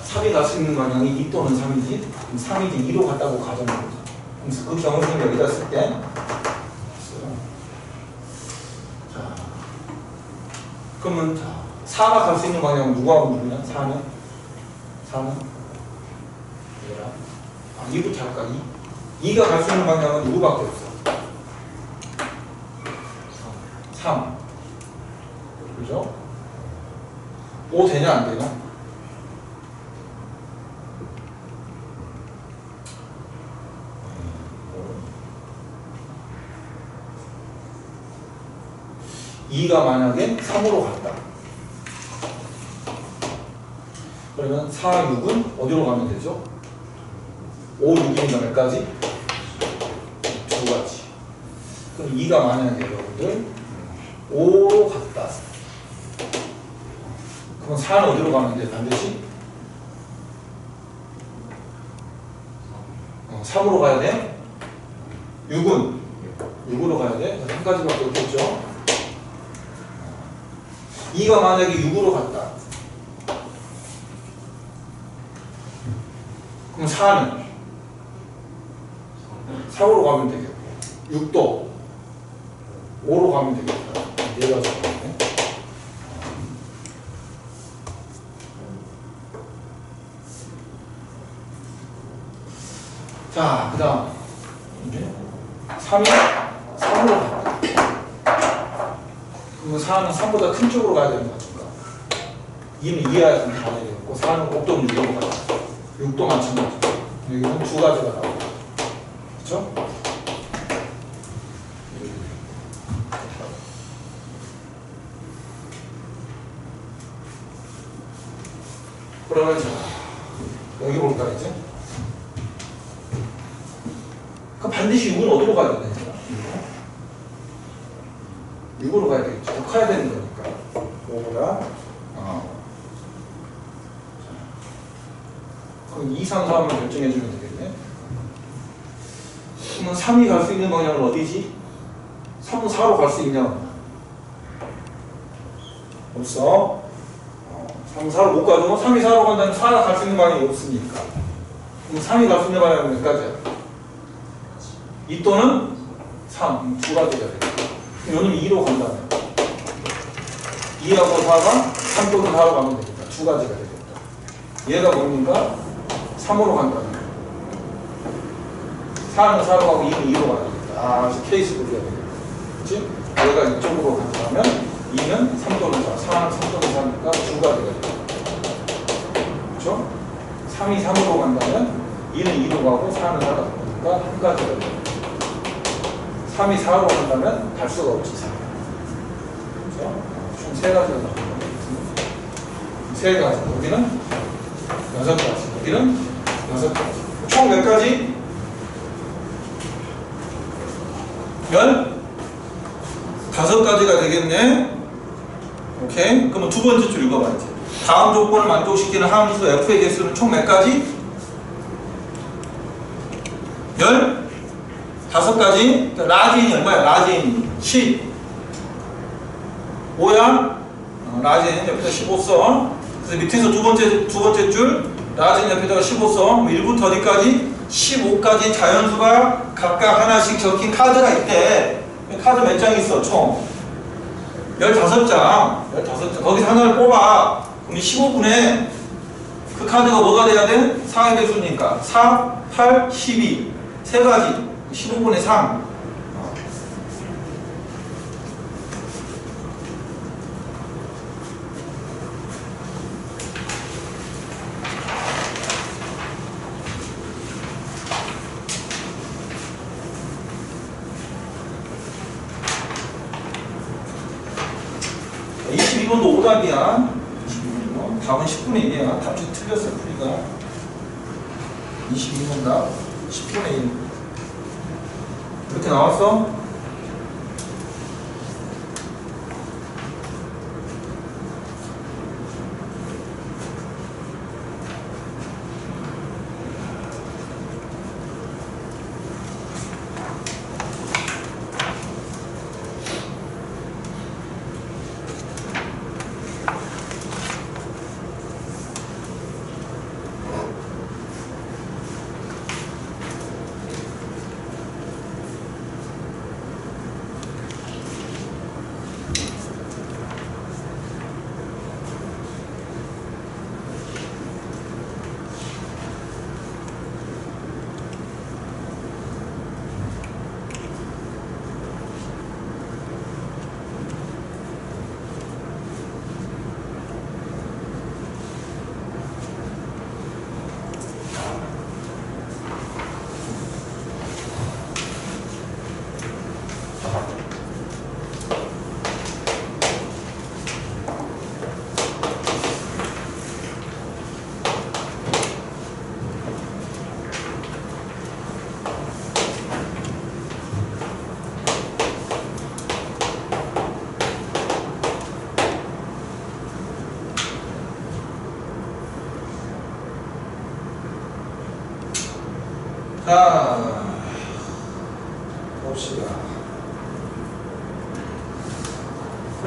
3이 갈 수 있는 방향이 2 또는 3이지. 3이지 2로 갔다고 가정한 거죠. 그래서 그 경우는 여기다 쓸 때. 자, 그러면 4가 갈 수 있는 방향은 누구하고 누구냐? 4는? 2부터 할까? 2? 2가 갈 수 있는 방향은 누구밖에 없어? 3. 그죠? 5 되냐 안 되냐? (2가) 만약에 3으로 갔다. 그러면 4, 6은 어디로 가면 되죠? 5, 6이니까 몇 가지? 2가지. 그럼 2가 만약에 여러분들 5로 갔다. 그럼 4는 어디로 가면 돼? 반드시? 3으로 가야 돼? 6은? 6으로 가야 돼? 한 가지밖에 없겠죠? 2가 만약에 6으로 갔다. 그럼 4는? 4으로 가면 되겠고 6도 5로 가면 되겠다. 얘가 저거네. 자, 그 다음 3이 3으로 갔다. 그러면 4는 3보다 큰 쪽으로 가야 되는 거 같은가? 2는 이하에 좀 가야 되겠고 4는 곱도 6으로 가야 돼. 6도 마찬가지. 여기는 두 가지가 나오고. 그쵸? 그러면 자, 여기 볼까 이제? 그럼 반드시 6은 어디로 가야 되냐? 6으로 가야 되겠죠. 더 커야 되는 거니까. 5보다. 그럼 2, 3, 4 하면 결정해주면 되겠네. 그러면 3이 갈 수 있는 방향은 어디지? 3은 4로 갈 수 있냐? 없어. 3, 4로 못 가죠? 3이 4로 간다면 4가 갈 수 있는 방향이 없으니까. 그럼 3이 갈 수 있는 방향은 몇 가지야? 2 또는 3. 두 가지가 되겠다. 요놈 2로 간다면 2하고 4가 3 또는 4로 가면 되겠다. 두 가지가 되겠다. 얘가 뭡니까? 3으로 간다면 4는 4로 가고 2는 2로 가야 되겠다. 그래서 케이스 그려야 되겠다. 그치? 얘가 이쪽으로 간다면 2는 3 또는 4, 4는 3 또는 4니까 두 가지가 되겠다. 그쵸? 3이 3으로 간다면 2는 2로 가고 4는 4로 가니까 한 가지가 되겠다. 3이 4로 간다면 갈 수가 없지. 그죠? 총 3가지가 나옵니다. 3가지. 여기는 6가지. 여기는 6가지. 총 몇 가지? 15가지가 되겠네. 오케이. 그러면 두 번째 줄 읽어봐야지. 다음 조건을 만족시키는 함수 f의 개수는 총 몇 가지? 15가지. 그러니까 라지인이 얼마야? 라지인이 10. 5야? 라지인 옆에다 15 써. 그래서 밑에서 두 번째 줄 라지인 옆에다가 15 써. 1부터 어디까지? 15까지 자연수가 각각 하나씩 적힌 카드가 있대. 카드 몇 장 있어? 총 15장. 15장. 거기서 하나를 뽑아. 그럼 15분에 그 카드가 뭐가 돼야 돼? 4의 배수니까 4, 8, 12. 3가지. 15분의 3. 이번도 오답이야. 22번. 답은 10분의 1이야. 답지 틀렸어, 풀이가. 22번 답. 10분의 1. 이렇게 나왔어? 자, 봅시다.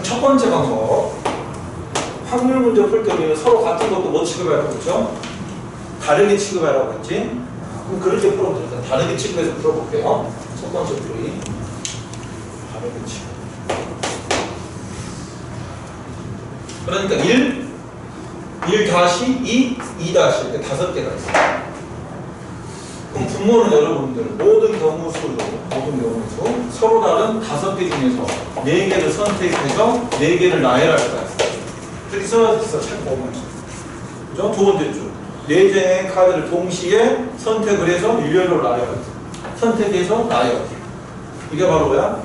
첫 번째 방법. 확률 문제 풀 때 우리는 서로 같은 것도 뭐 취급하라고 했죠? 다르게 취급하라고 했지? 그럼 그렇게 풀어보자. 다르게 취급해서 풀어볼게요. 첫 번째 풀이. 다르게 취급. 그러니까 1 다시 2 다시 이렇게 5개가 있어요. 그럼 분모는 여러분들 모든 경우수로 서로 다른 5개 중에서 4개를 선택해서 4개를 나열할 거야. 이렇게 써있어. 책 보면. 그죠? 두 번째 줄. 4장의 카드를 동시에 선택을 해서 일렬로 나열하지. 선택해서 나열. 이게 바로 뭐야?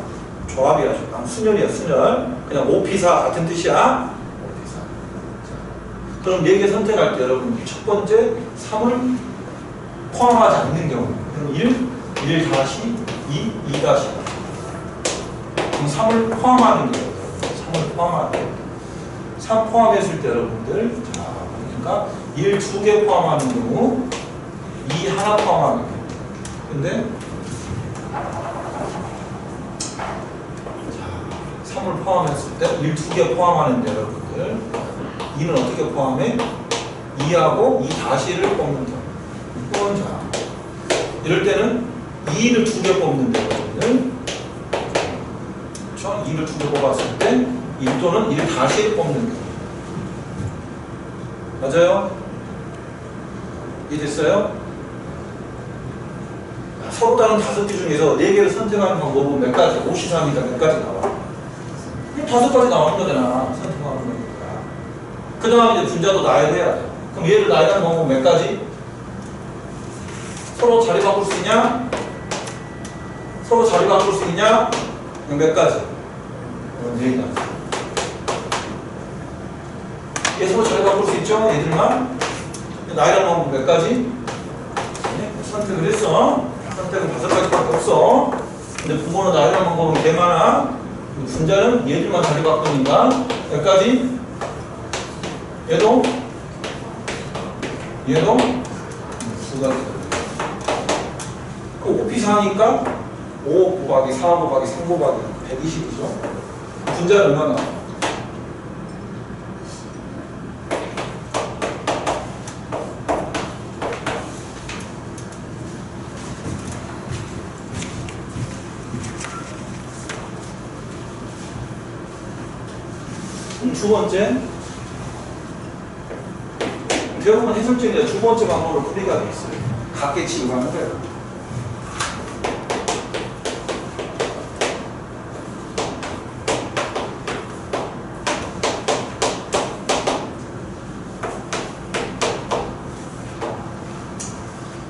조합이야. 순열이야. 순열. 그냥 5P4 같은 뜻이야. 5P4. 그럼 4개 선택할 때 여러분 첫 번째 3을 포함하지 않는 경우. 그럼 1 다시 2 다시. 그럼 3을 포함하는 경우. 3을 포함하는 경우. 3 포함했을 때 여러분들, 자, 그러니까 1 2개 포함하는 경우, 2 하나 포함하는 경우. 근데, 자, 3을 포함했을 때 1 2개 포함하는데 여러분들, 2는 어떻게 포함해? 2하고 2 다시를 뽑는 경우. 자, 이럴 때는 2를 2개 뽑는데 여러분들, 그렇죠? 2를 2개 뽑았을 때 1 또는 1 다시 뽑는 경우. 맞아요? 이해됐어요? 서로 다른 5개 중에서 4개를 선택하는 방법은 몇 가지? 5시상이니까 몇 가지 나와? 5가지 나오는 거잖아. 선택하는 거니까. 그 다음에 이제 분자도 나열해야 돼. 그럼 얘를 나열하는 방법은 몇 가지? 서로 자리 바꿀 수 있냐? 서로 자리 바꿀 수 있냐? 몇 가지? 4가지. 얘 서로 잘 바꿀 수 있죠? 얘들만. 나이랑 방법 몇 가지? 네? 선택을 했어. 선택은 5가지밖에 없어. 근데 부모는 나이랑 방법은 개 많아. 분자는 얘들만 자리 바꾸니까 몇 가지? 얘도? 2가지. 그 5P4니까 5 곱하기 4 곱하기 3 곱하기 120이죠. 분자는 얼마나? 두 번째, 대부분 해설적인데 두 번째 방법으로 풀이가 돼 있어요. 각계 취급하는 거예요.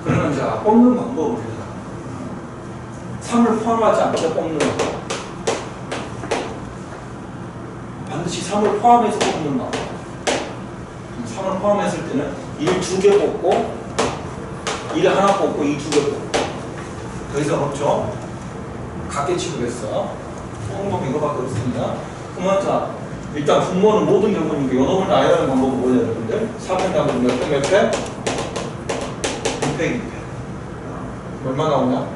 그러면 자, 뽑는 방법을 해요. 3을 포함하지 않게 뽑는 거. 반드시 3을 포함해서 뽑는 거. 3을 포함했을 때는 1 2개 뽑고 1 하나 뽑고 2 2개 뽑고 더 이상 없죠? 각계 취급했어. 뽑는 이거밖에 없습니다. 그러면 자, 일단 분모는 모든 경우니까 요놈을 나열하는 방법은 뭐냐 여러분들? 4편 나오면 몇 회? 6팩 2팩. 얼마 나오냐?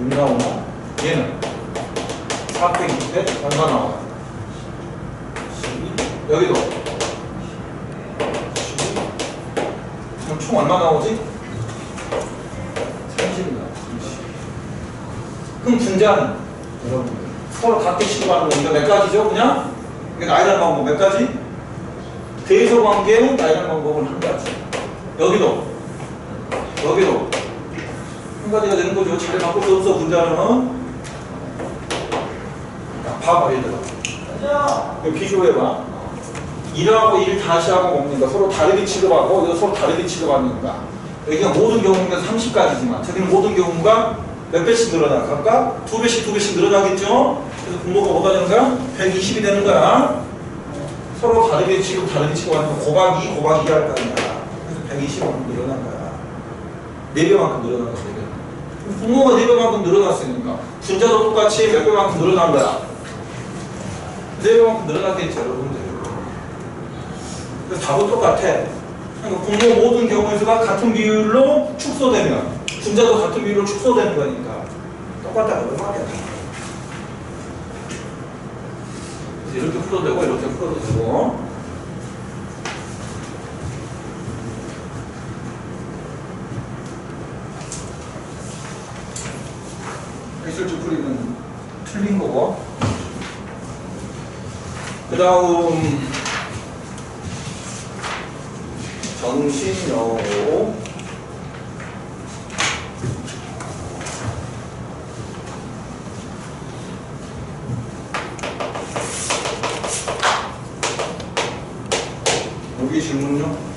6 나오나? 얘는 4팩 2팩 얼마 나와? 여기도 12. 그럼 총 얼마 나오지? 30 나와. 그럼 분자는 여러분들 서로 각계 취급하는 거니까 몇 가지죠? 그냥 이게 나이란 방법 몇 가지? 대소 관계 나이란 방법은 한 가지. 여기도 한 가지가 되는 거죠. 잘 바꿀 수 없어 분자는. 봐봐 얘들아. 이거 비교해봐. 1하고 1 다시 하고 먹는다. 서로 다르게 취급하고 이거 서로 다르게 취급하니까 여기가 모든 경우가 30가지지만 저기는 모든 경우가 몇 배씩 늘어나? 각각 2배씩 늘어나겠죠? 그래서 분모가 뭐가 되는 거야? 120이 되는 거야. 서로 다르게 취급하니까 곱하기 2 할 거 아니야. 그래서 120만큼 늘어난 거야. 4배만큼 늘어난 거야. 4배. 분모가 4배만큼 늘어났으니까 분자도 똑같이 몇 배만큼 늘어난 거야. 4배만큼 늘어났겠죠 여러분들. 그래서 답은 똑같아. 그러니까 분모 모든 경우에서가 같은 비율로 축소되면 분자도 같은 비율로 축소되는 거니까 똑같다는 말이야. 이렇게 풀어도 되고 이렇게 풀어도 되고. 해설주 풀이는 틀린 거고. 그 다음 정신여고 여기 질문요?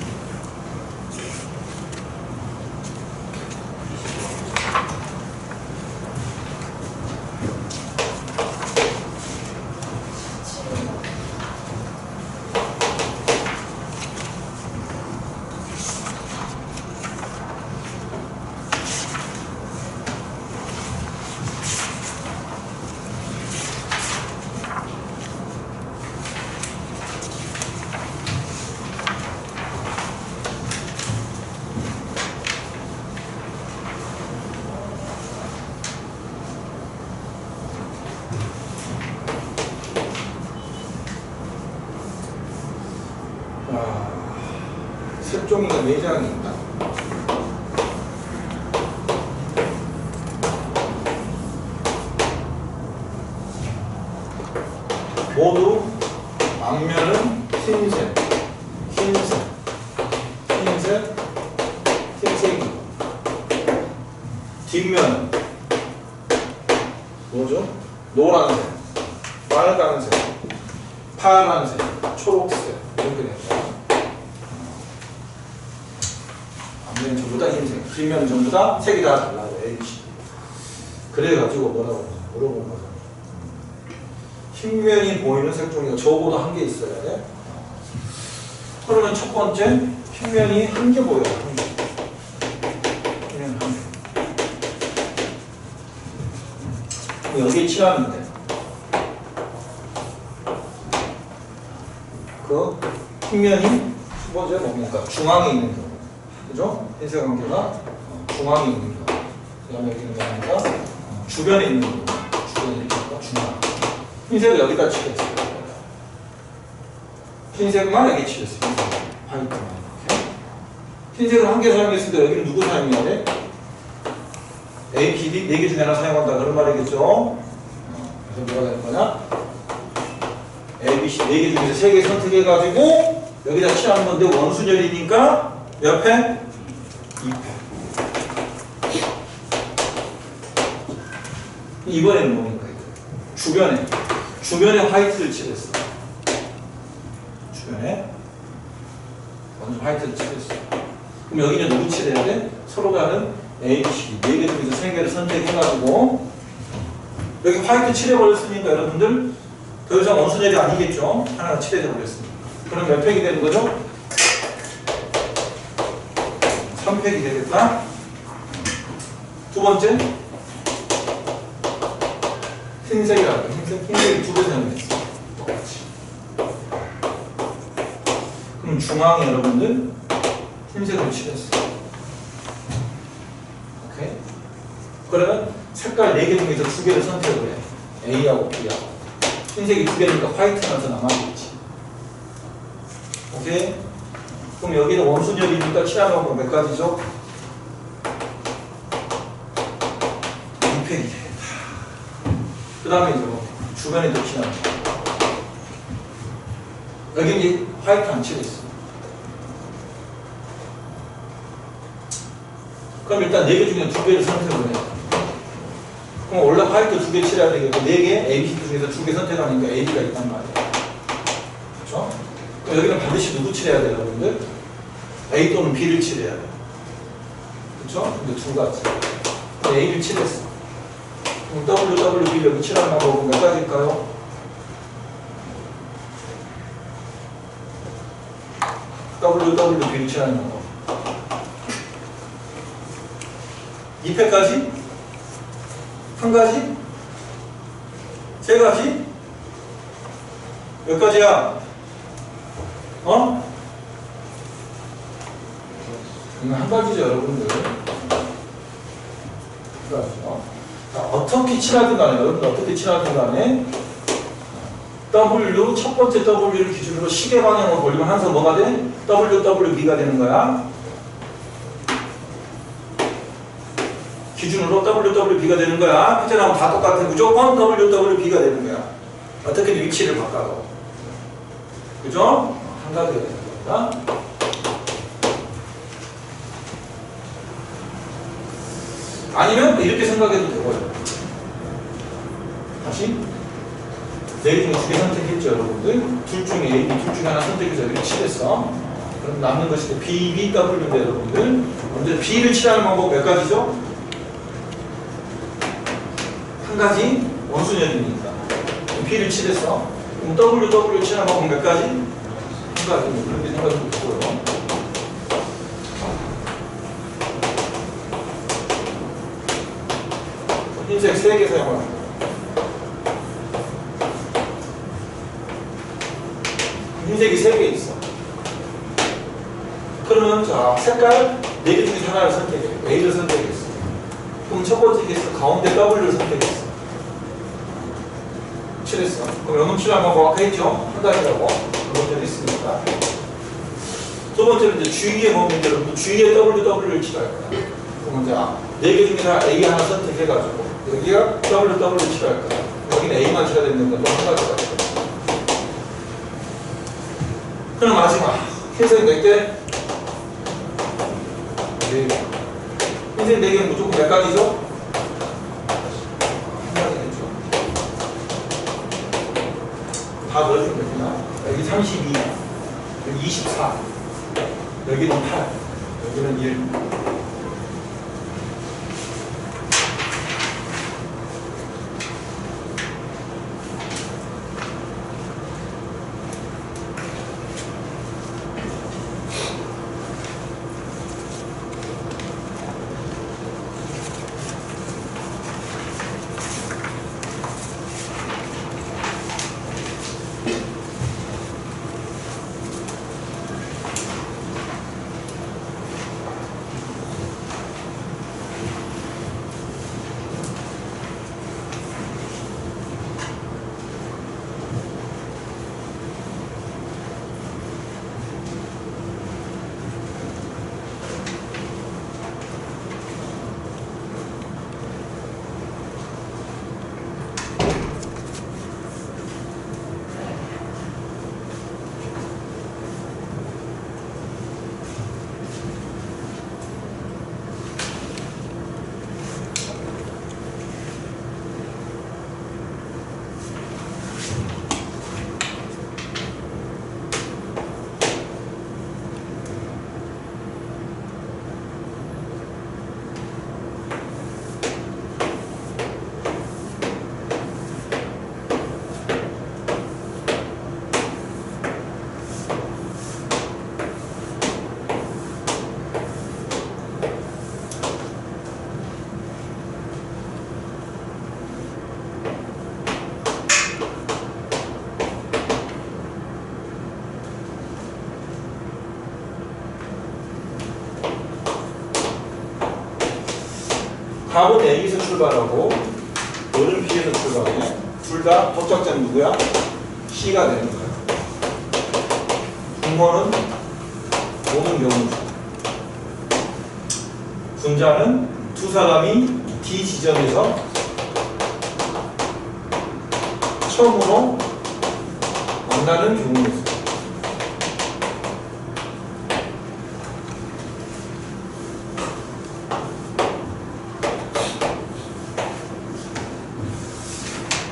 색종이가 4장이 있다. 모두 앞면은 흰색, 흰색이. 뒷면은 뭐죠? 노란색, 빨간색, 파란색, 초록색 이렇게 됩니다. 앞면은 전부 다 흰색, 뒷면은 전부 다 색이 다 달라요. A, B, C. 그래가지고 뭐라고 물어보는 거죠. 흰면이 보이는 색종이가 적어도 한 개 있어야 돼. 그러면 첫 번째 평면이 한 개 보여요. 한 개. 평면 한 개. 여기에 칠하면 돼. 그 평면이 첫 번째 뭡니까? 중앙에 있는 경우. 그죠? 흰색 관계가 중앙에 있는 경우. 그 다음에 여기는 뭐니까 주변에 있는 경우. 주변에 있는 경우가 중앙. 흰색을 여기다 칠했어요. 흰색만 여기 칠했어요. 화이트만 이렇게. 흰색을 한 개 사용했을 때 여기는 누구 사용해야 돼? A, B, D 4개 중에 하나 사용한다. 그런 말이겠죠? 그래서 뭐가 되는 거냐? A, B, C 4개 중에서 3개 선택해가지고 여기다 칠하는 건데 원순열이니까 옆에 2패. 이번에는 뭡니까? 주변에 화이트를 칠했어. 주변에 먼저 화이트를 칠했어. 그럼 여기는 누구 칠해야 돼? 서로가 하는 A, B, C 4개 중에서 3개를 선택해가지고 여기 화이트 칠해버렸으니까 여러분들 더 이상 원순열이 아니겠죠? 하나가 칠해져 버렸으니까. 그럼 몇 팩이 되는 거죠? 3팩이 되겠다. 두 번째 흰색이라고. 흰색이 2배 사용했어. 똑같이. 그럼 중앙에 여러분들 흰색을 칠했어. 오케이? 그러면 색깔 4개 중에서 2개를 선택을 해. A하고 B하고. 흰색이 2개니까 화이트만 더 남아있겠지. 오케이? 그럼 여기는 원순열이니까 칠하는 건 몇 가지죠? 2팩이 되겠다. 그 다음에 이제 뭐 주변에 더 칠하는 거. 여기 이제 화이트 안 칠했어. 그럼 일단 4개 중에 2개를 선택을 해. 그럼 원래 화이트 2개 칠해야 되겠고 4개 A, B, C 중에서 2개 선택하니까 A, B가 있단 말이야. 그렇죠? 그럼 여기는 반드시 누구 칠해야 돼요, 여러분들? A 또는 B를 칠해야 돼. 그렇죠? 근데 2가지. A를 칠했어. 그럼 W, W, B를 여기 칠하는 방법은 몇 가지일까요? W, W, B를 칠하는 방법. 2패까지? 한 가지? 세 가지? 몇 가지야? 어? 이건 한 가지죠, 여러분들. 한 가지죠. 자, 어떻게 칠하든 간에, 여러분들 어떻게 칠하든 간에 W, 첫 번째 W를 기준으로 시계 방향으로 돌리면 항상 뭐가 돼? W, W, B가 되는 거야. 기준으로 WWB가 되는 거야. 패턴하고 다 똑같아. 무조건 WWB가 되는 거야. 어떻게든 위치를 바꿔도. 그죠? 한 가지가 되는 겁니다. 아니면 이렇게 생각해도 되고요. 다시 4개 중에 2개 선택했죠, 여러분들. 둘 중에 A, B, 둘 중에 하나 선택해서 여기를 칠했어. 그럼 남는 것이 B, B, W인데 여러분들 먼저 B를 칠하는 방법 몇 가지죠? 한 가지 원순열이니까 B를 칠했어. 그럼 W, W 칠하는 방법 몇 가지? 한 가지. 그렇게 생각해도 되고요. 흰색 3개 사용합니다. 흰색이 3개 있어. 그러면 자 색깔 4개 중에 하나를 선택해. A를 선택했어. 그럼 첫 번째 케이스 가운데 W를 선택했어. 칠했어. 그럼 연음 칠하면 뭐 아까 했죠? 한 가지라고. 두 번째로 있으니까. 두 번째는 이제 주위에 보면 여러분 주위에 WW를 칠할 거야. 그럼 이제 4개 중에 하나 A 하나 선택해가지고 여기가 WW를 칠할 거야. 여기는 A만 칠해야 되는 건데 또 한 가지가 있어. 그럼 마지막 흰색 4개. 흰색 4개는 무조건 몇 가지죠? 한 가지겠죠. 다 넣어주면 되구나. 여기 32, 여기 24, 여기는 8, 여기는 1. 답은 A에서 출발하고 너는 B에서 출발해. 둘 다 도착자는 누구야? C가 되는 거야. 분모는 모든 경우죠. 분자는 두 사람이 D 지점에서 처음으로 만나는 경우였어요.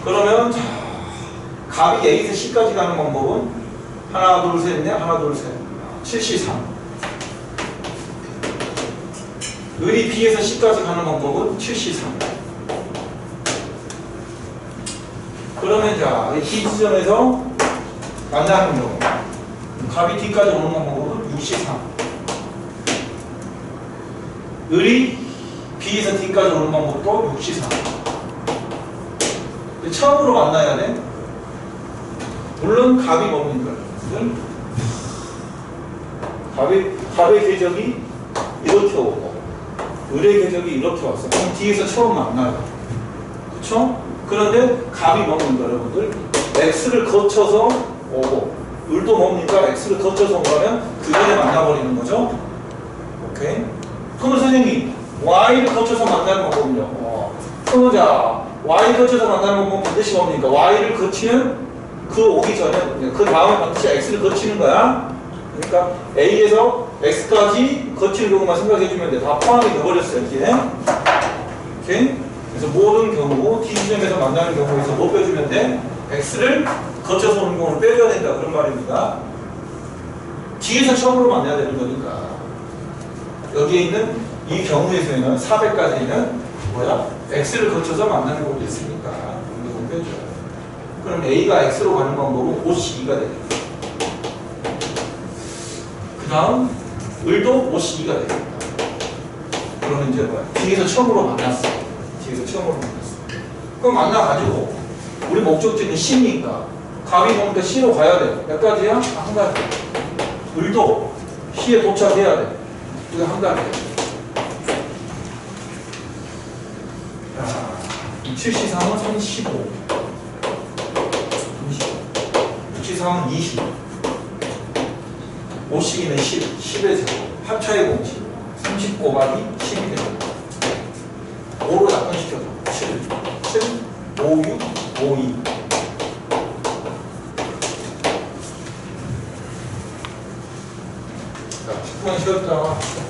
그러면 값이 A에서 C까지 가는 방법은 하나 둘 셋 넷 하나 둘 셋 7C3 을이 B에서 C까지 가는 방법은 7C3 그러면 자, 이 D 지점에서 만나는 경우 값이 D까지 오는 방법은 6C3 을이 B에서 D까지 오는 방법도 6C3 처음으로 만나야 돼. 물론 값이 뭡니까? 값의 궤적이 이렇게 오고 을의 궤적이 이렇게 왔어. 그럼 뒤에서 처음 만나요. 그쵸? 그런데 값이 뭡니까 여러분들? x를 거쳐서 오고 을도 뭡니까? x를 거쳐서 오면 그 전에 만나버리는 거죠. 오케이? 그러면 선생님 y를 거쳐서 만나는 방법은요? 그러면 자 y 거쳐서 만나는 건 반드시 뭡니까? y를 거치는 그 오기 전에 그 다음에 반드시 x를 거치는 거야. 그러니까 a에서 x까지 거치는 경우만 생각해주면 돼. 다 포함이 돼버렸어요. 이렇게. 오케이? 그래서 모든 경우 D 지점에서 만나는 경우에서 뭐 빼주면 돼? x를 거쳐서 오는 경우를 빼줘야 된다. 그런 말입니다. D에서 처음으로 만나야 되는 거니까 여기에 있는 이 경우에서는 400까지는 뭐야? x를 거쳐서 만나는 것도 있으니까 이거 빼줘요. 그럼 a가 x로 가는 방법은 5C2가 되겠다. 그 다음 을도 5C2가 되겠다. 그러면 이제 뭐야? 뒤에서 처음으로 만났어. 뒤에서 처음으로 만났어. 그럼 만나가지고 우리 목적지는 C니까 값이 뭔가 C로 가야 돼. 몇 가지야? 한 가지. 을도 C에 도착해야 돼. 이거 한 가지. 7C3은 35 6C3은 20 5C2는 10 10의 제곱 합차의 공식 30 곱하기 10이 됩니다. 5로 약분시켜줘 7 5 6 5 2 자 10분 쉬었다